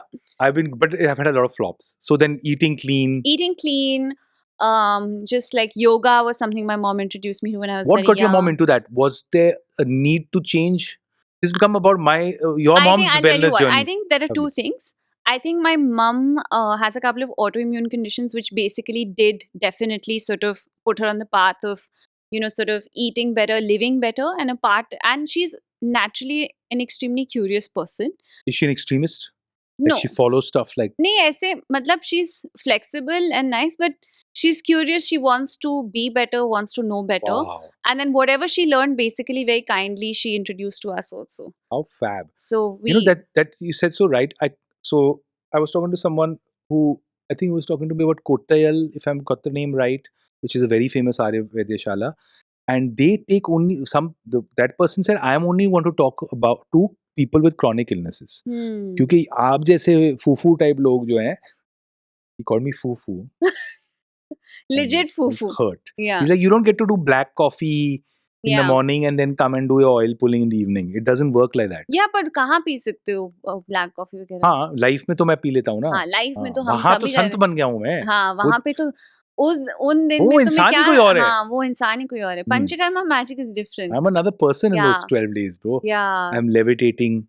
but I've had a lot of flops. So then eating clean. Eating clean, just like yoga was something my mom introduced me to when I was What very got your mom young. into that? Was there a need to change? This become about your I mom's think I'll tell you wellness what. journey. I think there are two Lovely. things. I think my mum has a couple of autoimmune conditions, which basically did definitely sort of put her on the path of, you know, sort of eating better, living better, and she's naturally an extremely curious person. Is she an extremist? Like No, she follows stuff like नहीं ऐसे मतलब she's flexible and nice, but she's curious. She wants to be better, wants to know better, wow, and then whatever she learned, basically very kindly, she introduced to us also. how fab. So we, You know that you said so right. I was talking to someone who I think was talking to me about Kottayal, if I'm got the name right, which is a very famous Arya Vaidyanshala. And they take only that person said, I am only want to talk about to people with chronic illnesses. क्योंकि आप जैसे फूफू type लोग जो हैं, he called me foo-foo. legit He's foo-foo. hurt. Yeah. He's like, you don't get to do black coffee in the Yeah. morning and then come and do your oil pulling in the evening. It doesn't work like that. Yeah, but कहाँ P सकते हो black coffee वगैरह? हाँ, life में तो मैं P लेता हूँ ना. हाँ, लाइफ में तो हम वहाँ तो सभी संत बन गया हूँ मैं. हाँ, वहाँ पे तो उन दिन वो में तुम्हें इंसान ही क्या कोई और है. हाँ, वो इंसान ही कोई और है. Panchakarma magic is different. I'm another person in Yeah. those 12 days, bro. Yeah. I'm levitating.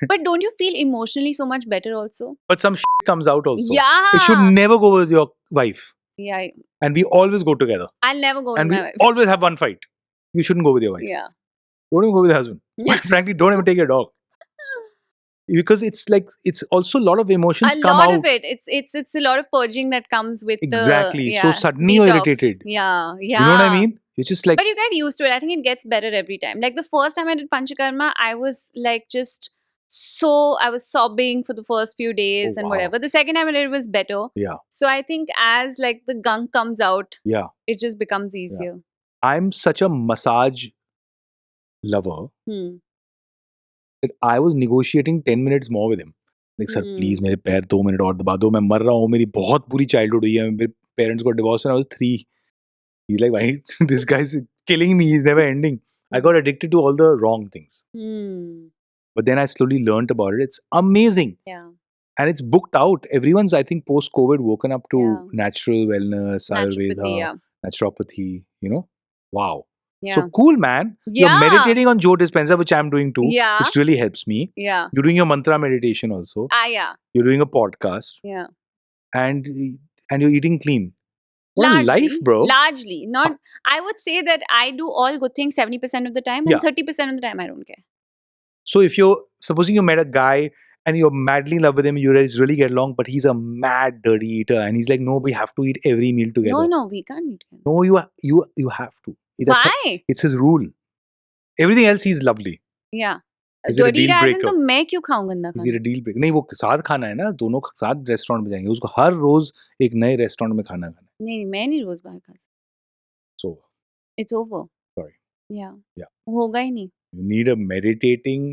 But don't you feel emotionally so much better also? But some shit comes out also. Yeah. You should never go with your wife. Yeah. And we always go together. I'll never go And with we my wife. always have one fight. You shouldn't go with your wife. Yeah. Don't even go with your husband. Yeah. Frankly, don't even take your dog. Because it's like, it's also a lot of emotions A come lot out. of it. It's a lot of purging that comes with Exactly. the So suddenly you're detox. irritated. Yeah. You know what I mean? It's just like, But you get used to it. I think it gets better every time. Like the first time I did Panchakarma, I was like I was sobbing for the first few days and wow. whatever. The second time I did it was better. Yeah. So I think as like the gunk comes out, Yeah. it just becomes easier. I'm such a massage lover that I was negotiating 10 minutes more with him. Like, sir, please, मेरे पैर 2 minutes और दबा दो, मैं मर रहा हूँ, मेरी बहुत बुरी childhood हुई है, मेरे parents got divorced when I was 3. He's like, why? This guy's killing me, he's never ending. I got addicted to all the wrong things. But then I slowly learned about it. It's amazing. Yeah. And it's booked out. Everyone's, I think, post-COVID woken up to Yeah. natural wellness, Naturopathy, Ayurveda, yeah. naturopathy, you know? Wow. Yeah. So cool, man. Yeah. You're meditating on Joe Dispenza, which I'm doing too, Yeah. which really helps me. Yeah. You're doing your mantra meditation also. Yeah. You're doing a podcast. Yeah. And you're eating clean. What a life, bro. Largely. Not. I would say that I do all good things 70% of the time, and Yeah. 30% of the time I don't care. So if supposing you met a guy and you're madly in love with him, you guys really get along, but he's a mad dirty eater, and he's like, no, we have to eat every meal together. No, we can't meet together. No, you have to. Why? It's his rule. Everything else he's lovely. Yeah. Is it a Dirty deal as in breaker? तो मैं क्यों खाऊं गंदा Is it खाना? a deal breaker? नहीं, वो साथ खाना है ना, दोनों साथ रेस्टोरेंट में जाएंगे, उसको हर रोज एक नए रेस्टोरेंट में खाना है. नहीं, मैं नहीं रोज बाहर खा सकती. So It's over. Sorry. Yeah. Yeah. होगा ही नहीं. You need a meditating.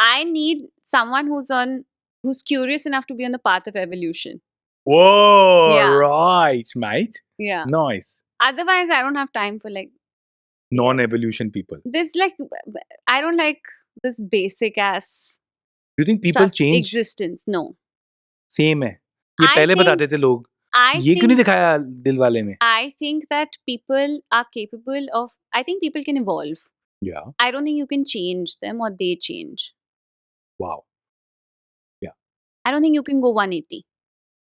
I need someone who's curious enough to be on the path of evolution. Whoa! Yeah. Right, mate. Yeah. Nice. Otherwise, I don't have time for like Non-evolution people. this. Like, I don't like this basic ass Do you think people change? existence. No. Same है. ये I पहले think- बताते थे लोग. I ये क्यों नहीं think दिखाया दिलवाले में? I think that people are capable of. I think people can evolve. Yeah. I don't think you can change them or they change. Wow. I don't think you can go 180.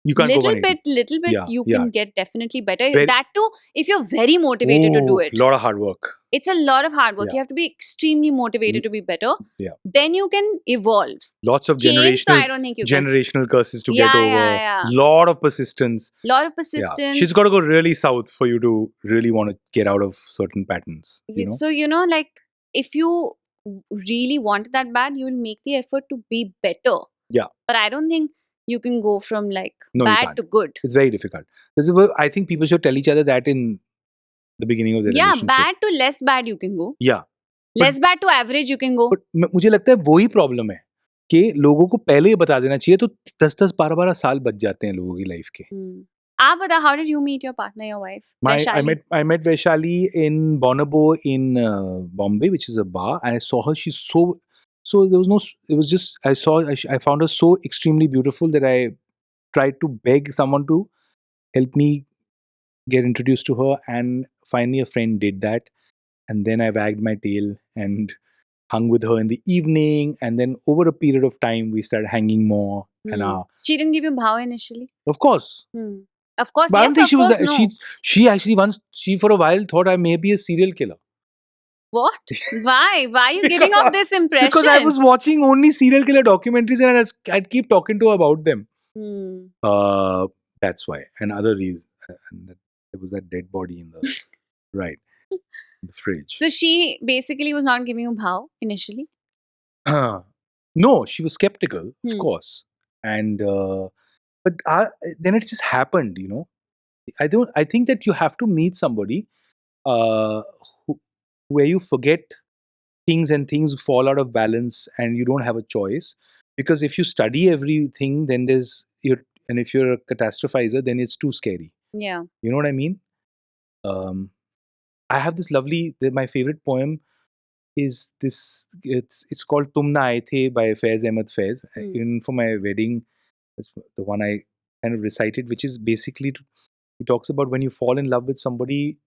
You can't little go 180. bit, Yeah, you yeah. can get definitely better. Very- That too, if you're very motivated to do Ooh, it. lot of hard work. It's a lot of hard work. Yeah. You have to be extremely motivated to be better. Yeah. Then you can evolve. Lots of Change, so generational I don't think you can. generational curses to Yeah, get over. yeah. Lot of persistence. Lot of Yeah. persistence. She's got to go really south for you to really want to get out of certain patterns. You know? So, like, if you really want that bad, you'll make the effort to be better. Yeah. But I don't think you can go from like No, you bad can't. to good. It's very difficult. This is where I think people should tell each other that in the beginning of the Yeah, relationship. bad to less bad you can go. Yeah. Less bad to average you can go. But मुझे लगता है वही problem है कि लोगों को पहले ही बता देना चाहिए, तो 10-10 12-12 साल बच जाते हैं लोगों की लाइफ के. आप बता, how did you meet your partner, your wife? I Vaishali. met Vaishali in Bonobo in Bombay, which is a bar, and I saw her. She's so there was no. It was just I found her so extremely beautiful that I tried to beg someone to help me get introduced to her, and finally a friend did that, and then I wagged my tail and hung with her in the evening, and then over a period of time we started hanging more. And She didn't give you bhav initially? of course. Of course, But I yes, don't think of she was course, that. no. She actually once, she for a while thought I may be a serial killer. What? Why? Why are you giving off this impression? Because I was watching only serial killer documentaries and I'd keep talking to her about them. That's why. And other reasons. And there was that dead body in the right, in the fridge. So she basically was not giving you bhav initially? No, she was skeptical, of course. And but then it just happened, you know. I think that you have to meet somebody where you forget things and things fall out of balance and you don't have a choice. Because if you study everything, then and if you're a catastrophizer, then it's too scary. Yeah. You know what I mean? I have this lovely, my favorite poem is this, it's called Tum Na Aaye The by Faiz Ahmed Faiz. Even for my wedding, that's the one I kind of recited, which is basically, he talks about when you fall in love with somebody,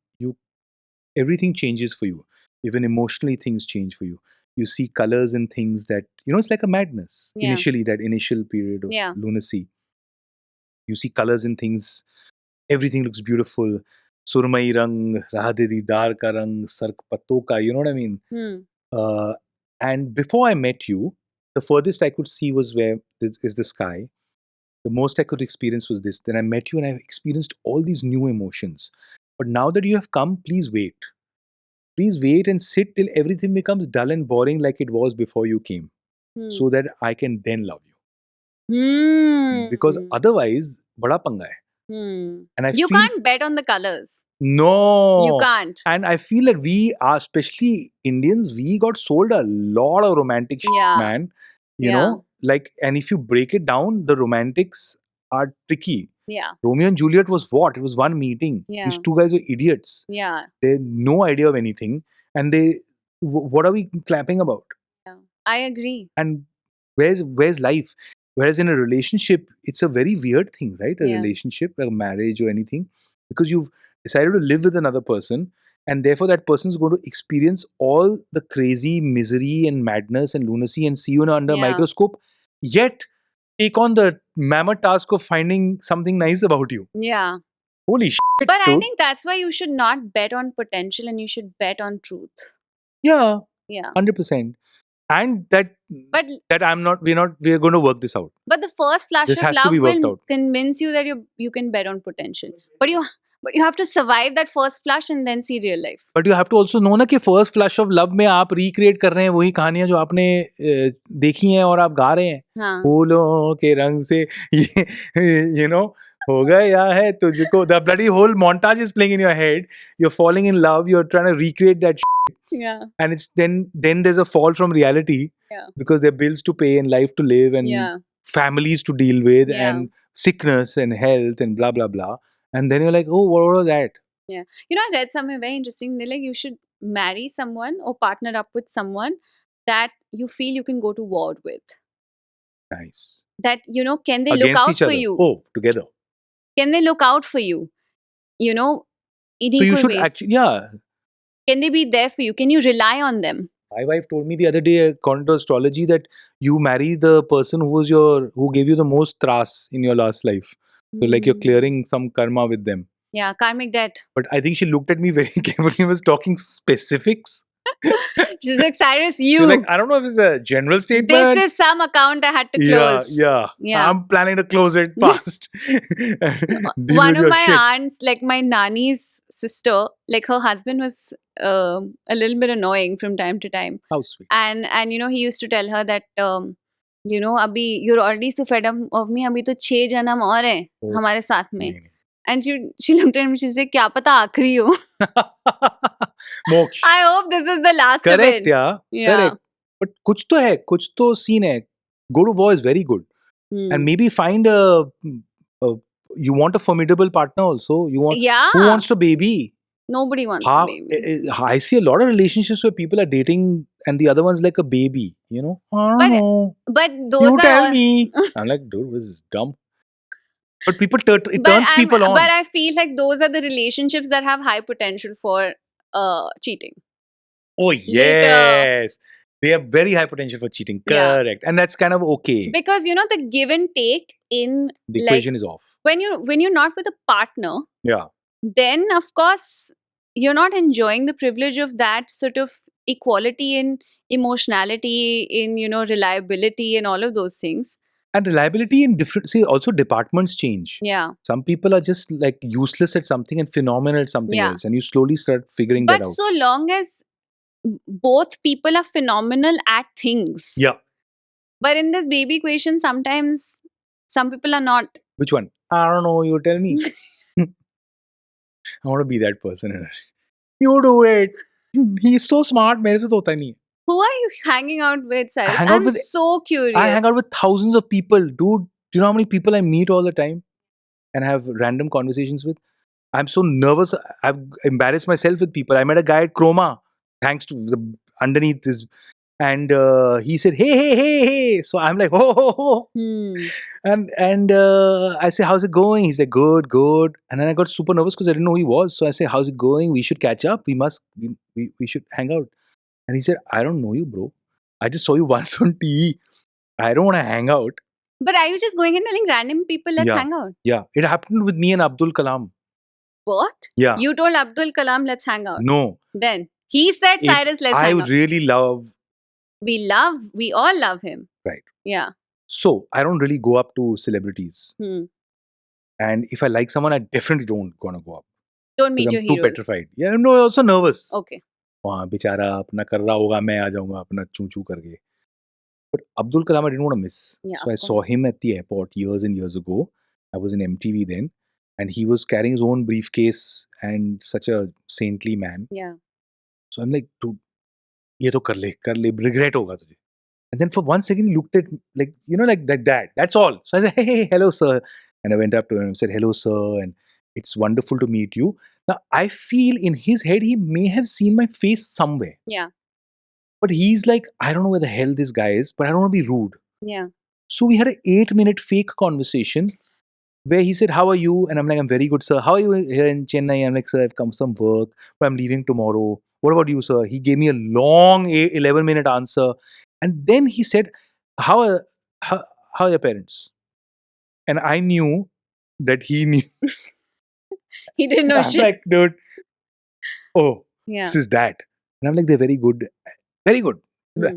everything changes for you. Even emotionally, things change for you. You see colors in things that, you know, it's like a madness. Yeah. Initially, that initial period of lunacy. You see colors in things, everything looks beautiful. Surmai rang, rahe deedar ka rang, sark patto ka, you know what I mean? And before I met you, the furthest I could see was where is the sky. The most I could experience was this. Then I met you and I've experienced all these new emotions. But now that you have come, please wait. Please wait and sit till everything becomes dull and boring like it was before you came. So that I can then love you. Because otherwise, bada panga hai. And you can't bet on the colors. No. You can't. And I feel that we are, especially Indians, we got sold a lot of romantic shit, man. You know? Like, and if you break it down, the romantics are tricky. Yeah. Romeo and Juliet was what? It was one meeting. Yeah. These two guys were idiots. Yeah. They had no idea of anything. And what are we clapping about? Yeah. I agree. And where's life? Whereas in a relationship, it's a very weird thing, right? A relationship, a marriage or anything. Because you've decided to live with another person. And therefore, that person is going to experience all the crazy misery and madness and lunacy and see you under a microscope. Yet, take on the mammoth task of finding something nice about you. Yeah. Holy shit, But dude. I think that's why you should not bet on potential and you should bet on truth. Yeah. Yeah. 100%. And that we're going to work this out. But the first flash This of has to love be worked will out. convince you that you can bet on potential. But you have to survive that first flash and then see real life. But you have to also know ना कि first flash of love में आप recreate कर रहे हैं वही कहानियां जो आपने देखी हैं और आप गा रहे हैं. हाँ. फूलों के रंग से you know हो गया है तुझको. The bloody whole montage is playing in your head. You're falling in love. You're trying to recreate that shit. Yeah. And it's then there's a fall from reality. Yeah. Because there are bills to pay and life to live and families to deal with and sickness and health and blah blah blah. And then you're like, oh, what was that? Yeah. You know, I read somewhere very interesting. They're like, you should marry someone or partner up with someone that you feel you can go to war with. Nice. That, you know, can they Against look out each other. for you? Oh, together. Can they look out for you? You know, in so equal you should ways. actually, yeah. Can they be there for you? Can you rely on them? My wife told me the other day, according to astrology, that you marry the person who gave you the most tras in your last life. So like you're clearing some karma with them. Yeah, karmic debt. But I think she looked at me very carefully and was talking specifics. She's like, Cyrus, you. She's like, I don't know if it's a general statement. This is some account I had to close. Yeah. I'm planning to close it fast. One of my aunts, like my nanny's sister, like her husband was a little bit annoying from time to time. How sweet. And you know, he used to tell her that, you know, abhi you're already so fed up of me. Abhi to 6 janam aur hai hamare saath mein. And she looked at him. She said, "Kya pata aakhri ho." Moksha. I hope this is the last Correct, event. yeah. Yeah. Correct. But कुछ तो है, कुछ तो scene है. Go to war is very good. Hmm. And maybe find a you want a formidable partner also. You want Yeah. who wants to baby? Nobody wants How a baby. I see a lot of relationships where people are dating and the other one's like a baby. You know, I don't But know. But those You are tell all, me. I'm like, dude, this is dumb. But people it but turns people on. But I feel like those are the relationships that have high potential for cheating. Oh Later. yes, they have very high potential for cheating. Yeah. Correct, and that's kind of okay. Because you know the give and take in The like equation is off. when you're not with a partner, Yeah, then of course you're not enjoying the privilege of that sort of equality in emotionality, in reliability and all of those things. and reliability in different. See, also departments change. Yeah. Some people are just like useless at something and phenomenal at something Yeah. else, and you slowly start figuring that But out. so long as both people are phenomenal at things. Yeah. But in this baby equation, sometimes some people are not. Which one? I don't know. You tell me. I want to be that person. You do it. He's so smart. मेरे से तो होता नहीं. Who are you hanging out with, Cyrus? hang out I'm with- so curious. I hang out with thousands of people, dude. Do you know how many people I meet all the time and have random conversations with? I'm so nervous. I've embarrassed myself with people. I met a guy at Chroma, thanks to the underneath this, and he said, "Hey, hey, hey, hey." So I'm like, "Oh, oh, oh." And I say, "How's it going?" He's like, "Good, good." And then I got super nervous because I didn't know who he was. So I say, "How's it going? We should catch up. We should hang out." And he said, "I don't know you, bro. I just saw you once on TV. I don't want to hang out." But are you just going and telling random people, let's Yeah. hang out? Yeah, it happened with me and Abdul Kalam. What? Yeah. You told Abdul Kalam, let's hang out. No. Then he said, It- Cyrus, let's I hang out. really love. We all love him. Right. Yeah. So I don't really go up to celebrities. And if I like someone, I definitely don't gonna go up. Don't 'Cause meet I'm your too heroes. petrified. Yeah, no, also nervous. Okay. वहाँ बेचारा अपना कर रहा होगा, मैं आ जाऊंगा अपना चू चू करके. But Abdul Kalam, I didn't want to miss. Yeah, So I of saw him at the airport years and years ago. I was in MTV then, and he was carrying his own briefcase and such a saintly man. Yeah. So I'm like, dude, ये तो कर ले, regret होगा तुझे. And then for 1 second he looked at me like, like that. That's all. So I said, hey, hello, sir. And I went up to him and said, hello, sir. And it's wonderful to meet you. Now, I feel in his head, he may have seen my face somewhere. Yeah. But he's like, I don't know where the hell this guy is, but I don't want to be rude. Yeah. So we had an 8-minute fake conversation where he said, how are you? And I'm like, I'm very good, sir. How are you here in Chennai? I'm like, sir, I've come some work, but I'm leaving tomorrow. What about you, sir? He gave me a long 11-minute answer. And then he said, how are your parents? And I knew that he knew. He didn't know I'm shit. like, dude, oh, Yeah. this is that. And I'm like, they're very good. Very good.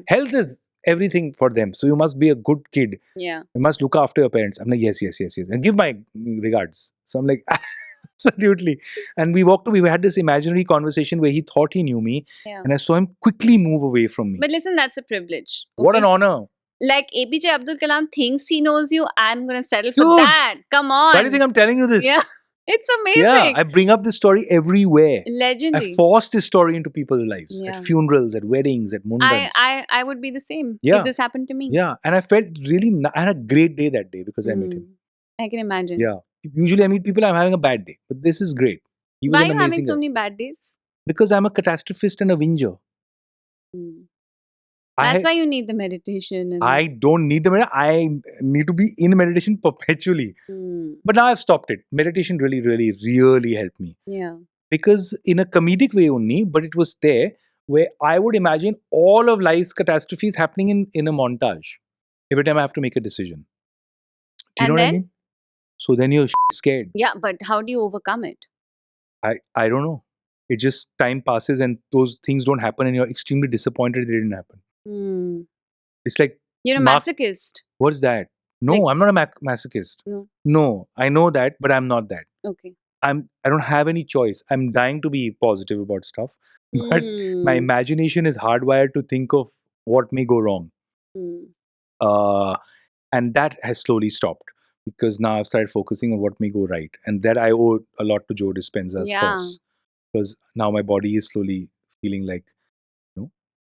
Health is everything for them. So you must be a good kid. Yeah. You must look after your parents. I'm like, yes. And give my regards. So I'm like, absolutely. And we had this imaginary conversation where he thought he knew me. Yeah. And I saw him quickly move away from me. But listen, that's a privilege. What an okay? honor. Like APJ Abdul Kalam thinks he knows you. I'm going to settle for Dude, that. Come on. Why do you think I'm telling you this? Yeah. It's amazing. Yeah, I bring up this story everywhere. Legendary. I force this story into people's lives. Yeah. At funerals, at weddings, at mundans. I would be the same Yeah. if this happened to me. Yeah, and I felt really, I had a great day that day because I met him. I can imagine. Yeah. Usually I meet people, I'm having a bad day. But this is great. He was Why an are you having amazing so guy. many bad days? Because I'm a catastrophist and a whinger. That's why you need the meditation. And I don't need the meditation. I need to be in meditation perpetually. But now I've stopped it. Meditation really, really, really helped me. Yeah. Because in a comedic way only, but it was there where I would imagine all of life's catastrophes happening in a montage. Every time I have to make a decision. Do you know what I mean? So then you're scared. Yeah, but how do you overcome it? I don't know. It just time passes and those things don't happen and you're extremely disappointed they didn't happen. It's like, you're a masochist. What's that? No, Like, I'm not a masochist. No, I know that, but I'm not that. Okay. I don't have any choice. I'm dying to be positive about stuff, but my imagination is hardwired to think of what may go wrong. And that has slowly stopped because now I've started focusing on what may go right. And that I owe a lot to Joe Dispenza's course. because now my body is slowly feeling like,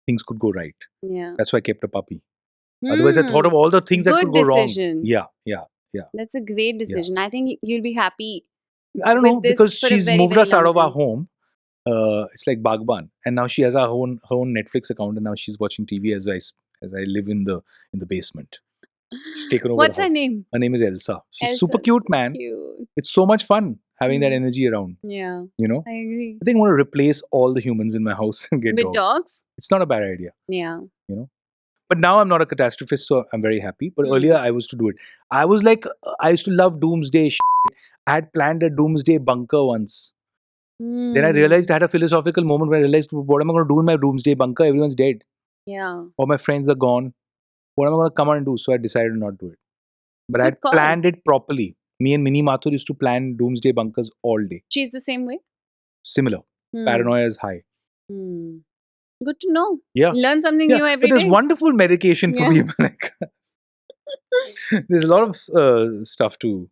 things could go right. Yeah. That's why I kept a puppy. Otherwise, I thought of all the things that Good could go wrong. decision. Yeah. That's a great decision. I think you'll be happy. I don't With know, this because for a she's very, moved very us out long of our time. home. It's like Bagban, and now she has her own Netflix account, and now she's watching TV as I live in the basement. She's taken over What's the her house. name? Her name is Elsa. She's Elsa. super cute, man. Cute. It's so much fun having that Hmm. energy around. Yeah. You know, I agree. I think I want to replace all the humans in my house and get With dogs? It's not a bad idea. Yeah. But now I'm not a catastrophist, so I'm very happy. But Hmm. earlier I was to do it. I was like, I used to love doomsday shit. I had planned a doomsday bunker once. Then I realized I had a philosophical moment where I realized, what am I going to do in my doomsday bunker? Everyone's dead. Yeah. All my friends are gone. What am I going to come out and do? So I decided not to do it. But I Good had call. planned it properly. Me and Minnie Mathur used to plan doomsday bunkers all day. She's the same way? Similar. Paranoia is high. Good to know. Yeah. Learn something Yeah. new But every there's day. wonderful medication for Yeah. people like us. There's a lot of stuff to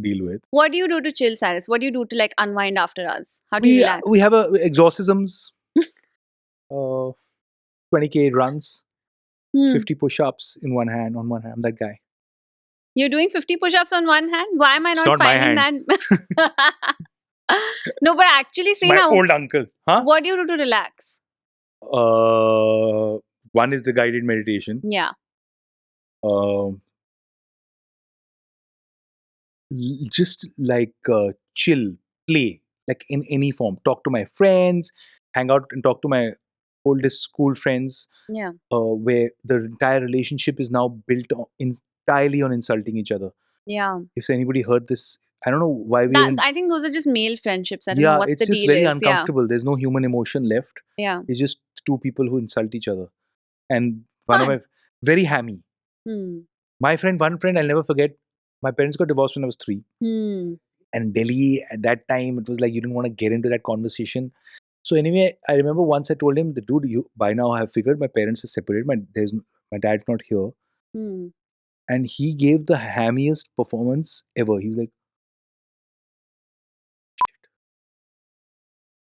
deal with. What do you do to chill, Cyrus? What do you do to like unwind after us? How do you relax? We have exorcisms, 20K runs, 50 push-ups in one hand. On one hand, I'm that guy. You're doing 50 push-ups on one hand? Why am I It's not not my finding that? No, but actually It's say my now, old uncle. Huh? what do you do to relax? One is the guided meditation. Yeah. Just like chill, play, like in any form. Talk to my friends, hang out and talk to my oldest school friends. Yeah. Where the entire relationship is now built entirely on insulting each other. Yeah. If anybody heard this, I don't know why we. I think those are just male friendships. I don't know what it's the just deal very is. uncomfortable. There's no human emotion left. Yeah. It's just two people who insult each other, and one of Fun. my very hammy. Hmm. My one friend, I'll never forget. My parents got divorced when I was 3. And Delhi at that time, it was like you didn't want to get into that conversation. So anyway, I remember once I told him, "The dude, you by now have figured my parents are separated. My dad's not here." And he gave the hammiest performance ever. He was like,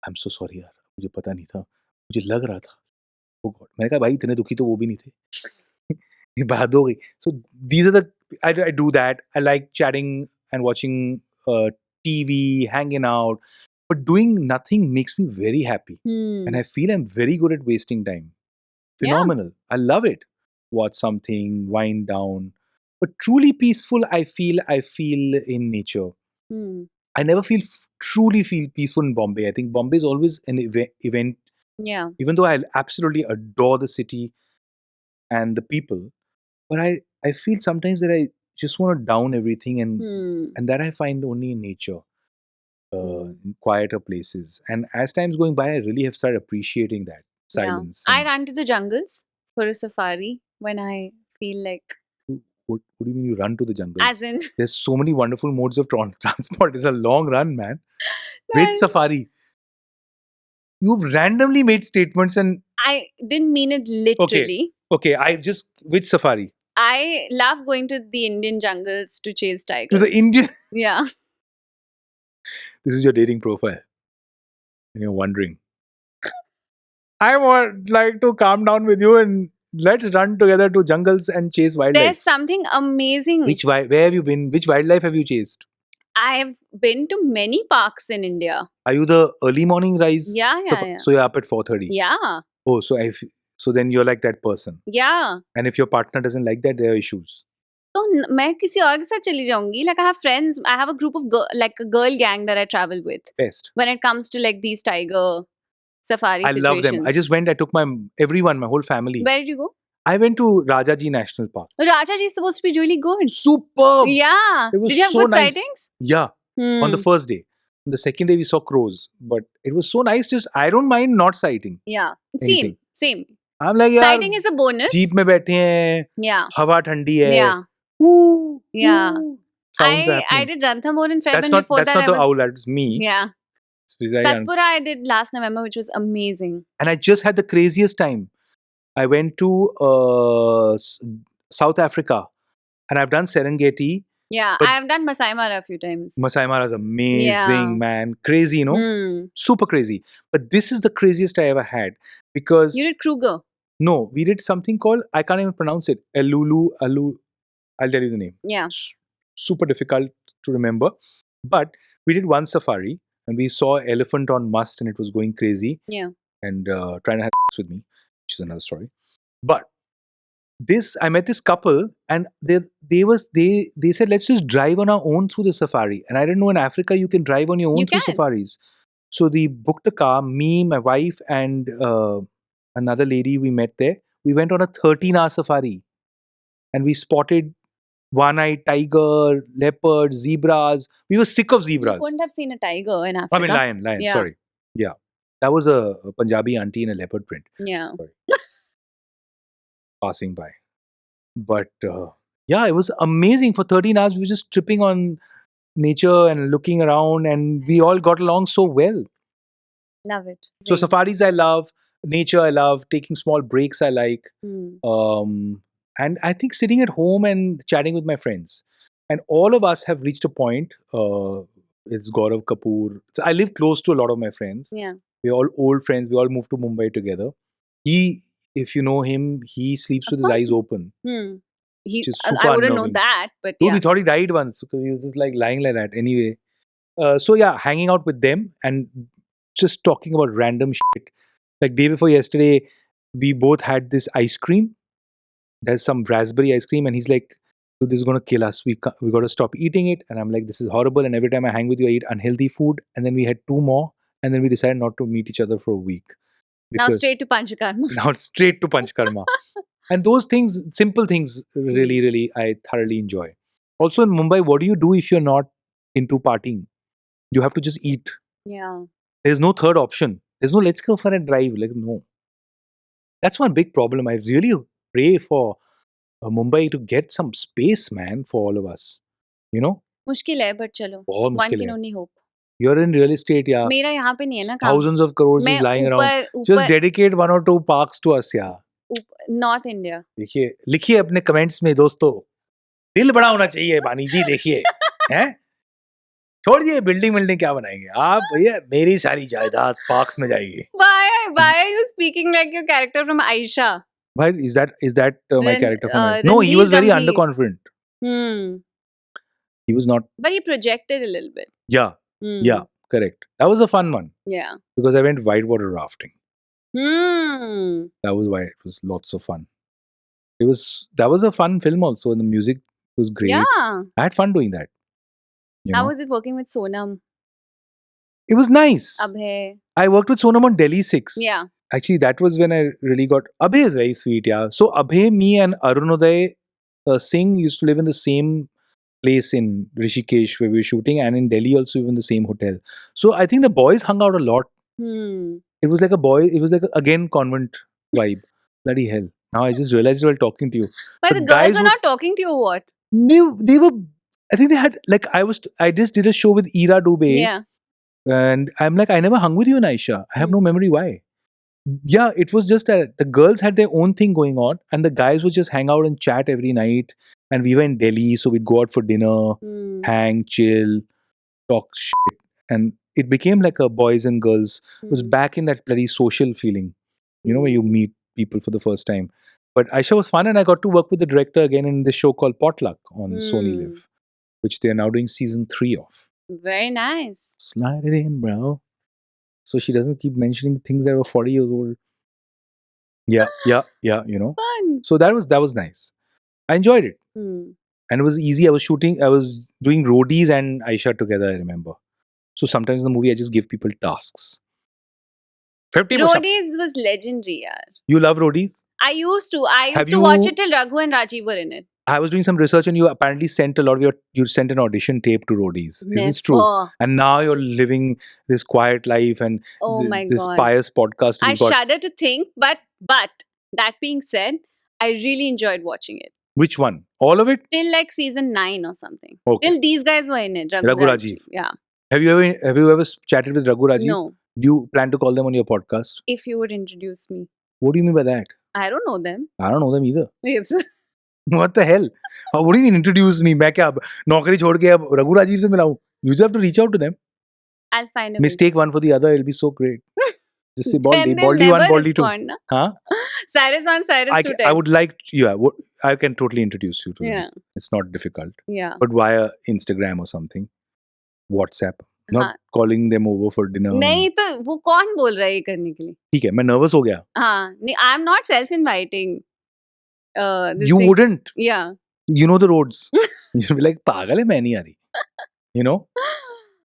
"I'm so sorry यार, मुझे पता नहीं था, मुझे लग रहा था." Oh God, मैंने कहा भाई इतने दुखी तो वो भी नहीं थे. ये बात हो गई. So these are the I do that. I like chatting and watching TV, hanging out, but doing nothing makes me very happy, and I feel I'm very good at wasting time. Phenomenal. I love it. Watch something, wind down, but truly peaceful. I feel in nature. I never truly feel peaceful in Bombay. I think Bombay is always an event. Yeah. Even though I absolutely adore the city and the people, but I feel sometimes that I just want to down everything, and that I find only in nature, in quieter places. And as time's going by, I really have started appreciating that silence. I and- run to the jungles for a safari when I feel like, What do you mean you run to the jungles? as in, There's so many wonderful modes of transport. It's a long run, man. With I- safari. You've randomly made statements and I didn't mean it literally. okay, which safari? I love going to the Indian jungles to chase tigers. To the Indian. Yeah. This is your dating profile. And you're wondering. I would like to calm down with you and let's run together to jungles and chase wildlife. There's something amazing. Where have you been? Which wildlife have you chased? I've been to many parks in India. Are you the early morning rise? Yeah. So you're up at 4:30. Yeah. Oh, so then you're like that person. Yeah. And if your partner doesn't like that, there are issues. तो मैं किसी और के साथ चली जाऊंगी. Like I have friends, I have a group of like a girl gang that I travel with. Best. When it comes to like these tiger safari I situations. love them. I just went. I took my whole family. Where did you go? I went to Rajaji National Park. Rajaji is supposed to be really good. Superb. Yeah. It was Did you have so good nice. sightings? Yeah. On the first day. On the second day, we saw crows. But it was so nice. Just I don't mind not sighting. Yeah. Anything. Same. I'm like, यार, Sighting is a bonus. Jeep में बैठे हैं, Yeah. हवा ठंडी है. Yeah. Woo, Yeah. woo. Sounds I happening. did Ranthambore in Feb, That's and not before that's that not the I was, owl. That's me. Yeah. It's very Satpura I did last November, which was amazing. And I just had the craziest time. I went to South Africa, and I've done Serengeti. Yeah, But- I have done Masai Mara a few times. Masai Mara is amazing, Yeah. man. Crazy, you know? Hmm. Super crazy. But this is the craziest I ever had because You did Kruger. no, we did something called, I can't even pronounce it. Alu. I'll tell you the name. Yeah. Super difficult to remember. But we did one safari and we saw elephant on must and it was going crazy Yeah. and trying to have sex with me, which is another story. But I met this couple and they said let's just drive on our own through the safari. And I didn't know in Africa you can drive on your own You through can. safaris. So they booked a car, me, my wife, and another lady we met there. We went on a 13-hour safari and we spotted one-eyed tiger, leopard, zebras. We were sick of You zebras. couldn't have seen a tiger in Africa. I mean lion, Yeah. sorry. Yeah. That was a Punjabi auntie in a leopard print Yeah. passing by. But yeah, it was amazing. For 13 hours, we were just tripping on nature and looking around and we all got along so well. Love it. So safaris I love, nature I love, taking small breaks I like. Hmm. And I think sitting at home and chatting with my friends. And all of us have reached a point. It's Gaurav Kapoor. So I live close to a lot of my friends. Yeah. We're all old friends. We all moved to Mumbai together. If you know him, he sleeps Of with his course. eyes open. Hmm. Which is I super wouldn't know unnerving. that, but Dude, yeah. we thought he died once because he was just like lying like that. Anyway, so yeah, hanging out with them and just talking about random shit. Like day before yesterday, we both had this ice cream. There's some raspberry ice cream, and he's like, "Dude, this is gonna kill us. We got to stop eating it." And I'm like, "This is horrible." And every time I hang with you, I eat unhealthy food. And then we had two more, and then we decided not to meet each other for a week. Now Because- straight to Panchakarma. now straight to Panchkarma. And those things, simple things, really, I thoroughly enjoy. Also in Mumbai, what do you do if you're not into partying? You have to just eat. Yeah. There's no third option. There's no let's go for a drive. Like, no. That's one big problem. I really pray for Mumbai to get some space, man, for all of us. You know? मुश्किल है but चलो. बहुत One मुश्किल can है. only hope. You're in real estate, yeah. मेरा यहाँ पे नहीं है ना काम. Thousands of crores मैं is lying around. ऊपर Just dedicate 1 or 2 parks to us, yeah. North India. देखिए, लिखिए अपने कमेंट्स में दोस्तों. दिल बड़ा होना चाहिए बानी जी, देखिए. हैं? छोड़िए बिल्डिंग क्या बनाएंगे आप भैया, मेरी सारी जायदाद पार्क्स में जाएगी. Why are you speaking like your character from Aisha? But is that my character from it? No, he Ranveer was very Gambhir. underconfident. Hmm. He was not. But he projected a little bit. Yeah, Hmm. yeah, correct. That was a fun one Yeah. because I went whitewater rafting. Hmm. That was why it was lots of fun. That was a fun film also, and the music was great. Yeah. I had fun doing that. You How know? was it working with Sonam? It was nice. Abhay. I worked with Sonam on Delhi 6. Yeah. Actually, that was when I really got. Abhay is very sweet, yeah. So Abhay, me, and Arunoday Singh used to live in the same place in Rishikesh where we were shooting, and in Delhi also we were in the same hotel. So I think the boys hung out a lot. Hmm. It was like again convent vibe. Bloody hell. Now I just realized while talking to you. But The the girls guys were would- not talking to you or what? They were. I think they had like I just did a show with Ira Dubey. Yeah. And I'm like, I never hung with you and Aisha. I have no memory why. Yeah, it was just that the girls had their own thing going on and the guys would just hang out and chat every night. And we were in Delhi, so we'd go out for dinner, Hmm. hang, chill, talk shit. And it became like a boys and girls. It was Hmm. back in that bloody social feeling, you know, where you meet people for the first time. But Aisha was fun and I got to work with the director again in this show called Potluck on Sony Hmm. Live, which they are now doing season 3 of. Very nice. Slide it in, bro. So she doesn't keep mentioning things that were 40 years old. Yeah, you know. Fun. So that was nice. I enjoyed it. Hmm. And it was easy. I was doing roadies and Aisha together, I remember. So sometimes in the movie I just give people tasks. 50 push-ups. Roadies was legendary, yaar. You love roadies? I used to Have watch you- it till Raghu and Rajiv were in it. I was doing some research and you apparently sent a lot of you sent an audition tape to roadies. Is this true? Never. And now you're living this quiet life and Oh my this God. pious podcast. I you've got. shudder to think, but that being said, I really enjoyed watching it. Which one? All of it? Till like season 9 or something. Okay. Till these guys were in it. Raghu Rajiv. Yeah. Have you ever chatted with Raghu Rajiv? No. Do you plan to call them on your podcast? If you would introduce me. What do you mean by that? I don't know them. I don't know them either. Yes. What the hell? What do you mean introduce me? मैं क्या अब नौकरी छोड़ के अब रघु राजीव से मिलाऊं? You just have to reach out to them. I'll find a way. Mistake one for the other. It'll be so great. Just say Baldy, Then they'll Baldy one, never Baldy two. respond, na? Huh? Cyrus 1, Cyrus 2 I type. would like, I can totally introduce you to them. Yeah, It's not difficult. yeah. But via Instagram or something, WhatsApp. Not हाँ. calling them over for dinner. नहीं तो वो कौन बोल रहा है ये करने के लिए? ठीक है, मैं nervous हो गया. हाँ, नहीं, I'm not self-inviting. This You thing. wouldn't. Yeah. You know the roads. You'll be like, पागल है मैं नहीं आ रही. You know?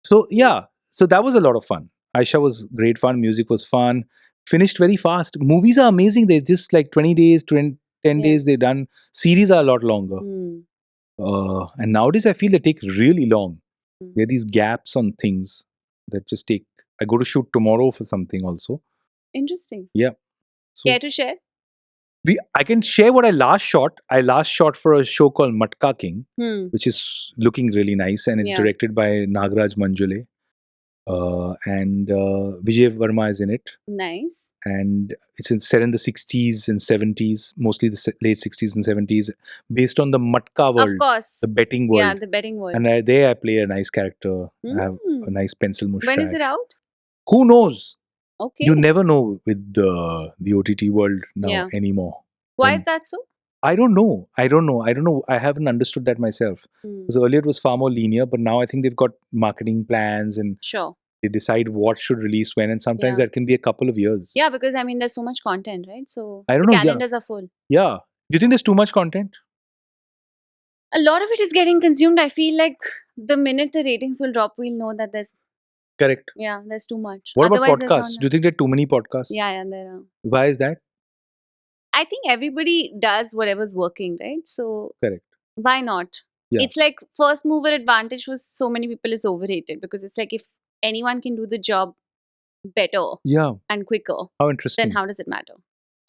So yeah, so that was a lot of fun. Aisha was great fun. Music was fun. Finished very fast. Movies are amazing. They're just like 20 days, 10 Yeah. days they're done. Series are a lot longer. Hmm. And nowadays I feel they take really long. Hmm. There are these gaps on things that just take. I go to shoot tomorrow for something also. Interesting. So Care to share? I can share what I last shot. I last shot for a show called Matka King, Hmm. which is looking really nice, and it's Yeah. directed by Nagraj Manjule. And Vijay Verma is in it. Nice. And it's set in the 60s and 70s, mostly the late 60s and 70s, based on the Matka world, Of course. the betting world. Yeah, the betting world. And there I play a nice character. I have Hmm. a nice pencil mustache. When is it out? Who knows? Okay. You never know with the OTT world now Yeah. anymore. Why when- is that so? I don't know. I haven't understood that myself. Hmm. Because earlier it was far more linear, but now I think they've got marketing plans and Sure. they decide what should release when, and sometimes Yeah. that can be a couple of years. Yeah, because I mean, there's so much content, right? So I don't the know, yeah. calendars are full. Yeah. Do you think there's too much content? A lot of it is getting consumed. I feel like the minute the ratings will drop, we'll know that Correct. there's too much. What about Otherwise, there's not podcasts? Do you think there are too many podcasts? Yeah, there are. Why is that? I think everybody does whatever's working, right? So Correct. why not? Yeah. It's like first mover advantage for so many people is overrated, because it's like if anyone can do the job better Yeah. and quicker, How interesting. then how does it matter?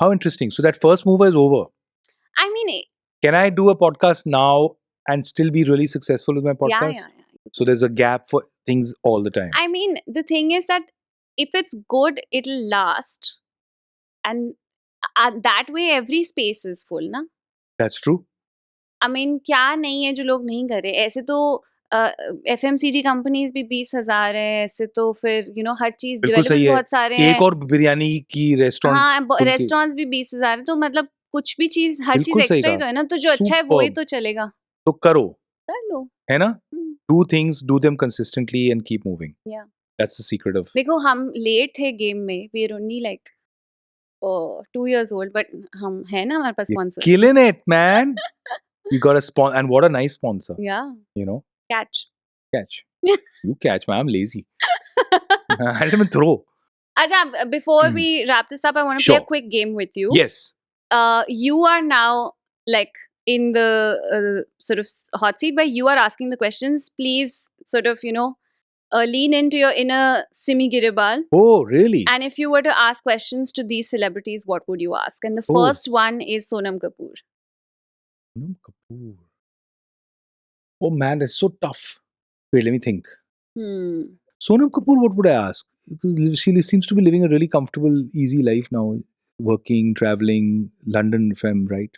How interesting. So that first mover is over. I mean, Can I do a podcast now and still be really successful with my podcast? yeah. So there's a gap for things all the time. I mean, the thing is that if it's good, it'll last. And that way, every space is full, na? That's true. I mean, क्या नहीं है जो लोग नहीं कर रहे? ऐसे तो FMCG कंपनीज भी 20,000 है, ऐसे तो फिर हर चीज बिल्कुल सही डेवलपर्स है। बहुत सारे हैं। एक और बिरयानी की रेस्टोरेंट हाँ, रेस्टोरेंट्स भी 20,000 है, तो मतलब कुछ भी चीज, हर चीज बिल्कुल सही एक्स्ट्रा ही कहा। तो है ना, तो जो अच्छा है वो ही Superb. तो चलेगा। तो करो, कर लो। है ना? हम्म। Do things, do them consistently and keep moving. Yeah. That's the secret of. देखो, हम लेट थे गेम में, we are only like 2 years old, but हम है ना हमारे पास You're sponsor. killing it, man. You got a sponsor, and what a nice sponsor. Yeah, You know, catch. catch. You catch, man. I'm lazy. I didn't even throw. Acha, before Hmm. we wrap this up, I want to play Sure. a quick game with you. Yes. You are now like in the sort of hot seat where you are asking the questions. Please sort of lean into your inner Simi Giribal. Oh, really? And if you were to ask questions to these celebrities, what would you ask? And the Oh. first one is Sonam Kapoor. Sonam Kapoor. Oh man, that's so tough. Wait, let me think. Sonam Kapoor, what would I ask? Because she seems to be living a really comfortable, easy life now. Working, traveling, London, if I'm right.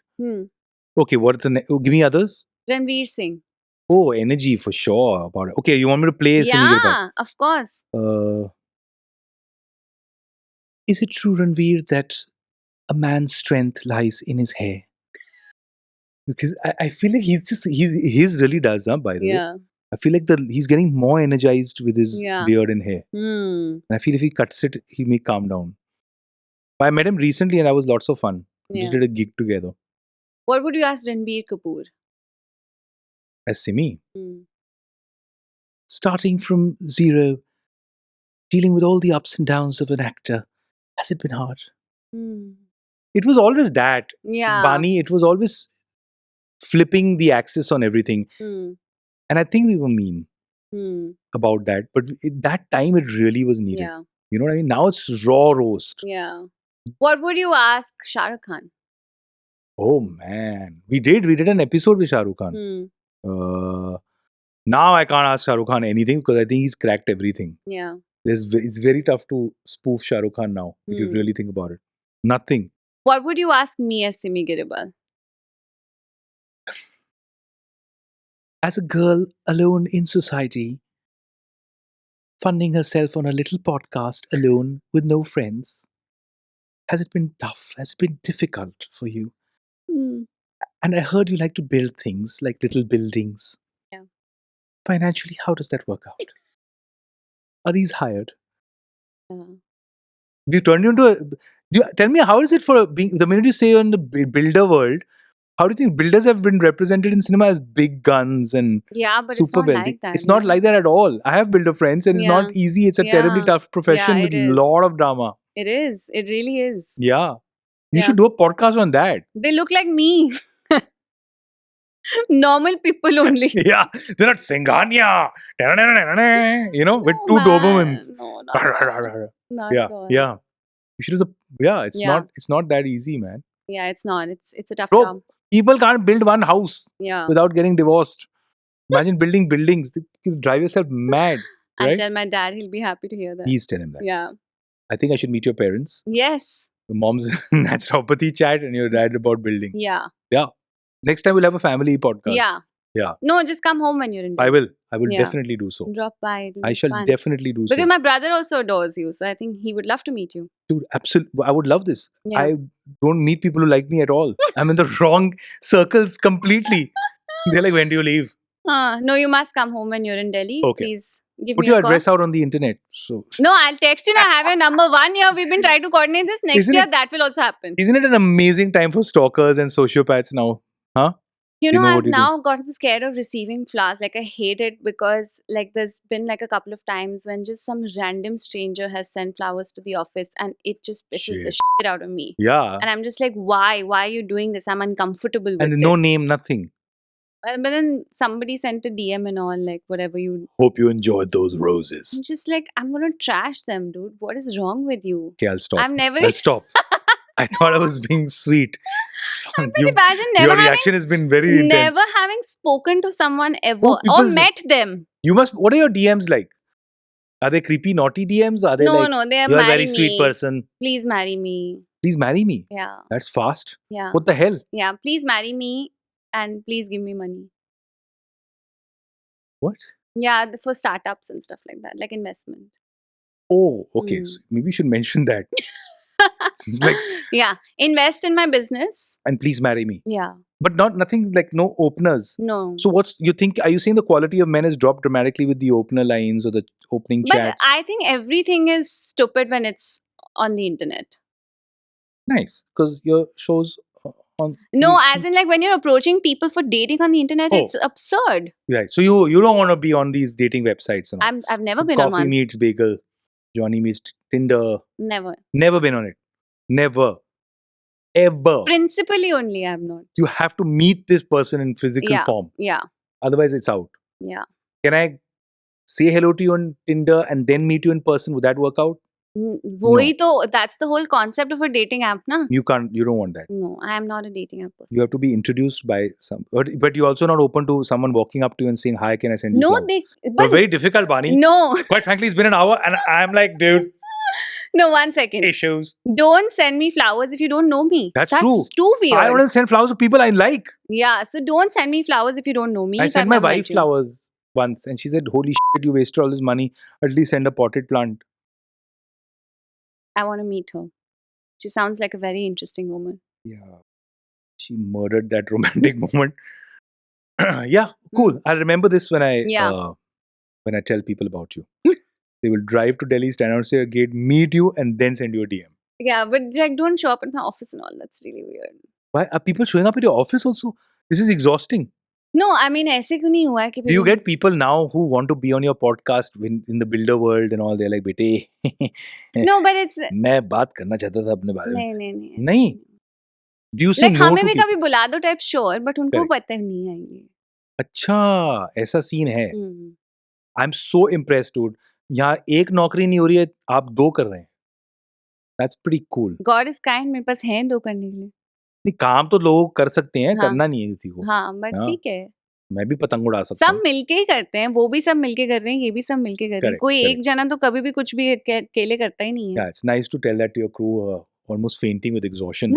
Okay, what's the next? Give me others. Ranveer Singh. Oh, energy for sure about it. Okay, you want me to play Simi Giribal? Yeah, of course. Is it true, Ranveer, that a man's strength lies in his hair? Because I feel like his really does, huh, by the way. Yeah. I feel like he's getting more energized with his Yeah. beard and hair. And I feel if he cuts it, he may calm down. But I met him recently and that was lots of fun. We just Yeah. did a gig together. What would you ask Ranveer Kapoor? As Simi, Hmm. starting from zero, dealing with all the ups and downs of an actor, has it been hard? It was always that. Yeah. Bani, it was always flipping the axis on everything. And I think we were mean about that. But that time it really was needed. Yeah. You know what I mean? Now it's raw roast. Yeah. What would you ask Shah Rukh Khan? Oh man. We did an episode with Shah Rukh Khan. Now I can't ask Shah Rukh Khan anything because I think he's cracked everything. Yeah. It's very tough to spoof Shah Rukh Khan now, if you really think about it. Nothing. What would you ask me as Simi Giribal? as a girl alone in society, funding herself on a little podcast alone with no friends, has it been tough? Has it been difficult for you? Hmm. And I heard you like to build things like little buildings. Yeah. Financially, how does that work out? Are these hired? Yeah. Do you turn into a? Tell me, how is it for being the minute you say you're in the builder world? How do you think builders have been represented in cinema as big guns and Yeah, but it's super not wealthy? like that. It's not Yeah. like that at all. I have builder friends, and it's Yeah. not easy. It's a terribly Yeah. tough profession Yeah, with it a is. lot of drama. It is. It really is. Yeah, you Yeah. should do a podcast on that. They look like me. Normal people only. Yeah, they're not Singhania, you know, with No, two man. Dobermans. No, not at all. Not Yeah, at all. yeah. You should do the. Yeah, it's Yeah. not that easy, man. Yeah, it's not. It's a tough Bro, job. people can't build one house Yeah. without getting divorced. Imagine building buildings. You drive yourself mad, I'll right? tell my dad, he'll be happy to hear that. Please tell him that. Yeah. I think I should meet your parents. Yes. Your mom's naturopathy chat and your dad about building. Yeah. Yeah. Next time we'll have a family podcast. Yeah. Yeah. No, just come home when you're in I Delhi. will Yeah. definitely do so. Drop by. It'll I be shall fun. definitely do Because so. my brother also adores you, so I think he would love to meet you. Dude, absolutely. I would love this. Yeah. I don't meet people who like me at all. I'm in the wrong circles completely. They're like, when do you leave? No, you must come home when you're in Delhi. Okay. Please give Put me your a call. address out on the internet. So No, I'll text you now. I have your number. 1 year we've been trying to coordinate this. Next Isn't year it- that will also happen. isn't it an amazing time for stalkers and sociopaths now? You You know, know I've what you do. now gotten scared of receiving flowers. Like I hate it because like there's been like a couple of times when just some random stranger has sent flowers to the office and it just pisses the Shit. shit out of me. Yeah. And I'm just like, why? Why are you doing this? I'm uncomfortable with And this. no name, nothing. But then somebody sent a DM and all, like whatever you. Hope you enjoyed those roses. I'm just like, I'm gonna trash them, dude. What is wrong with you? Okay, I'll stop. I'm never. I'll stop. I thought I was being sweet. But imagine never Your having, reaction has been very intense. never having spoken to someone ever Oh, or people's- met them. You must. What are your DMs like? Are they creepy, naughty DMs? Are they No, like no, they are you're a marry very sweet me. person? Please marry me. Please marry me. Yeah, That's fast. yeah, What the hell? yeah. Please marry me and please give me money. What? Yeah, for startups and stuff like that, like investment. Oh, okay. Mm. So maybe you should mention that. It's like, Yeah, invest in my business. and please marry me. Yeah, But nothing like no openers. no. So what's you think? Are you saying the quality of men has dropped dramatically with the opener lines or the opening But chats? I think everything is stupid when it's on the internet. Nice, because your shows on. No, as in like when you're approaching people for dating on the internet, it's Oh. absurd. Right. So you don't want to be on these dating websites and all. I've never been on Coffee one. meets bagel, Johnny meets Tinder. Never. Never been on it. Never. Ever. Principally only I'm not. You have to meet this person in physical Yeah. form. Yeah, Otherwise, it's out. yeah. Can I say hello to you on Tinder and then meet you in person? Would that work out? वही तो that's the whole concept of a dating app, na? You can't. You don't want that. No, I am not a dating app person. You have to be introduced by some. But you're also not open to someone walking up to you and saying, "Hi, can I send you?" No, flowers?" they. But But very difficult, Bani. no, Quite frankly, it's been an hour, and I'm like, dude, no. 1 second. issues. Don't send me flowers if you don't know me. That's true. too weird. I want to send flowers to people I like. Yeah, so don't send me flowers if you don't know me. I if sent I've my never met wife you. flowers once, and she said, "Holy shit, you wasted all this money. At least send a potted plant." I want to meet her. She sounds like a very interesting woman. Yeah, she murdered that romantic moment. Yeah, cool. I'll remember this when I Hmm. Yeah. when I tell people about you. They will drive to Delhi, stand outside a gate, meet you, and then send you a DM. Yeah, but like don't show up at my office and all. That's really weird. Why are people showing up at your office also? This is exhausting. No, I mean ऐसे क्यों नहीं हुआ है कि Do you people- get people now who want to be on your podcast in the builder world and all? They're like, "Bete, No, but it's मैं बात करना चाहता था अपने बारे में." नहीं ऐसे नहीं? Do you say Like no हमें to भी people? कभी बुला दो टाइप श्योर बट उनको Correct. पता नहीं आएंगे. अच्छा, ऐसा सीन है. हम्म. I'm so impressed, dude. यहाँ एक नौकरी नहीं हो रही है, आप 2 कर रहे हैं. That's pretty cool. God is kind मेरे पास हैं 2 करने के लिए. नहीं, काम तो लोग कर सकते हैं, हाँ. करना नहीं है किसी को. हाँ, बट हाँ. ठीक है. मैं भी पतंग उड़ा सकता सब हूँ. मिलके ही करते हैं. वो भी सब मिलके कर रहे हैं, ये भी सब मिलके कर रहे हैं. Correct, कोई correct. एक जना तो कभी भी कुछ भी अकेले करता ही नहीं है. Yeah, it's nice to tell that to your crew, almost fainting with exhaustion.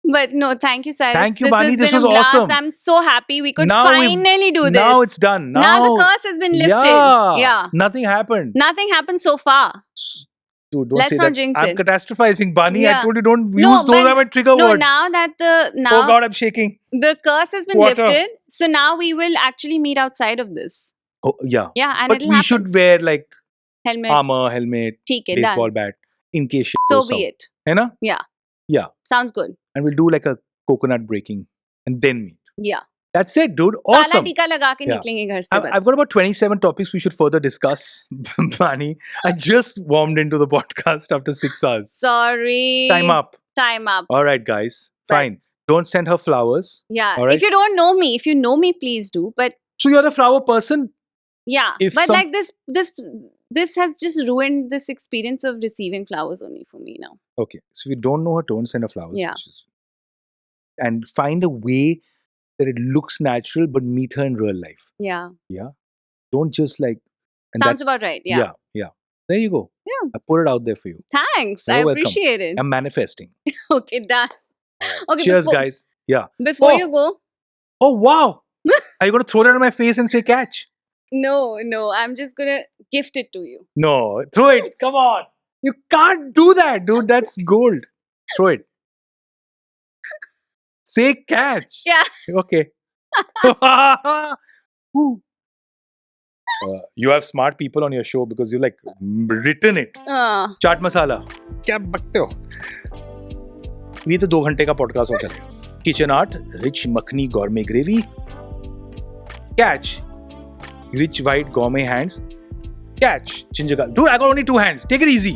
But no, thank you, Cyrus. Thank you, This Bani. has This been was a blast. awesome. I'm so happy we could Now we- finally do this. Now it's done. Now the curse has been lifted. Yeah. Nothing happened. Nothing happened so far. Dude, don't Let's say not that. jinx I'm it. catastrophizing, Bani. I Yeah. told you don't No, use those but- are my trigger No, words. now that Oh God, I'm shaking. the curse has been Water. lifted, so now we will actually meet outside of this. Oh yeah. Yeah, and But it'll we happen. should wear like Helmet. armor, helmet, ठीक है, baseball done. bat in case shit So goes be south. it. है ना? Yeah. Sounds good. And we'll do like a coconut breaking and then meet. Yeah. That's it, dude. काला Awesome. टीका लगा के Yeah. निकलेंगे घर से I've बस. got about 27 topics we should further discuss. Bani, I just warmed into the podcast after 6 hours. Sorry. Time up. Time up. All right, guys. Right. Fine. Don't send her flowers. Yeah. All right. If you don't know me, if you know me, please do. But So you're a flower person? yeah. If But some- like this has just ruined this experience of receiving flowers only for me now. Okay. So if you don't know her, don't send her flowers. Yeah. And find a way that it looks natural, but meet her in real life. Yeah. Don't just like. And Sounds that's- about right. Yeah. Yeah. There you go. Yeah. I put it out there for you. Thanks. You're I welcome. appreciate it. I'm manifesting. Okay, done. Okay, Cheers, before, guys. Yeah. Before Oh. you go, Oh, wow. Are you going to throw that on my face and say catch? no, I'm just gonna gift it to you. No. Throw it. Come on. You can't do that, dude. That's gold. Throw it. Say catch. Yeah. Okay. Woo. You have smart people on your show because you like written it. Chaat masala क्या बकते हो ये तो 2 घंटे का podcast हो जाएगा kitchen art rich makhani गॉर्मे gravy catch rich white गॉर्मे hands catch ginger garlic dude I got only 2 hands take it easy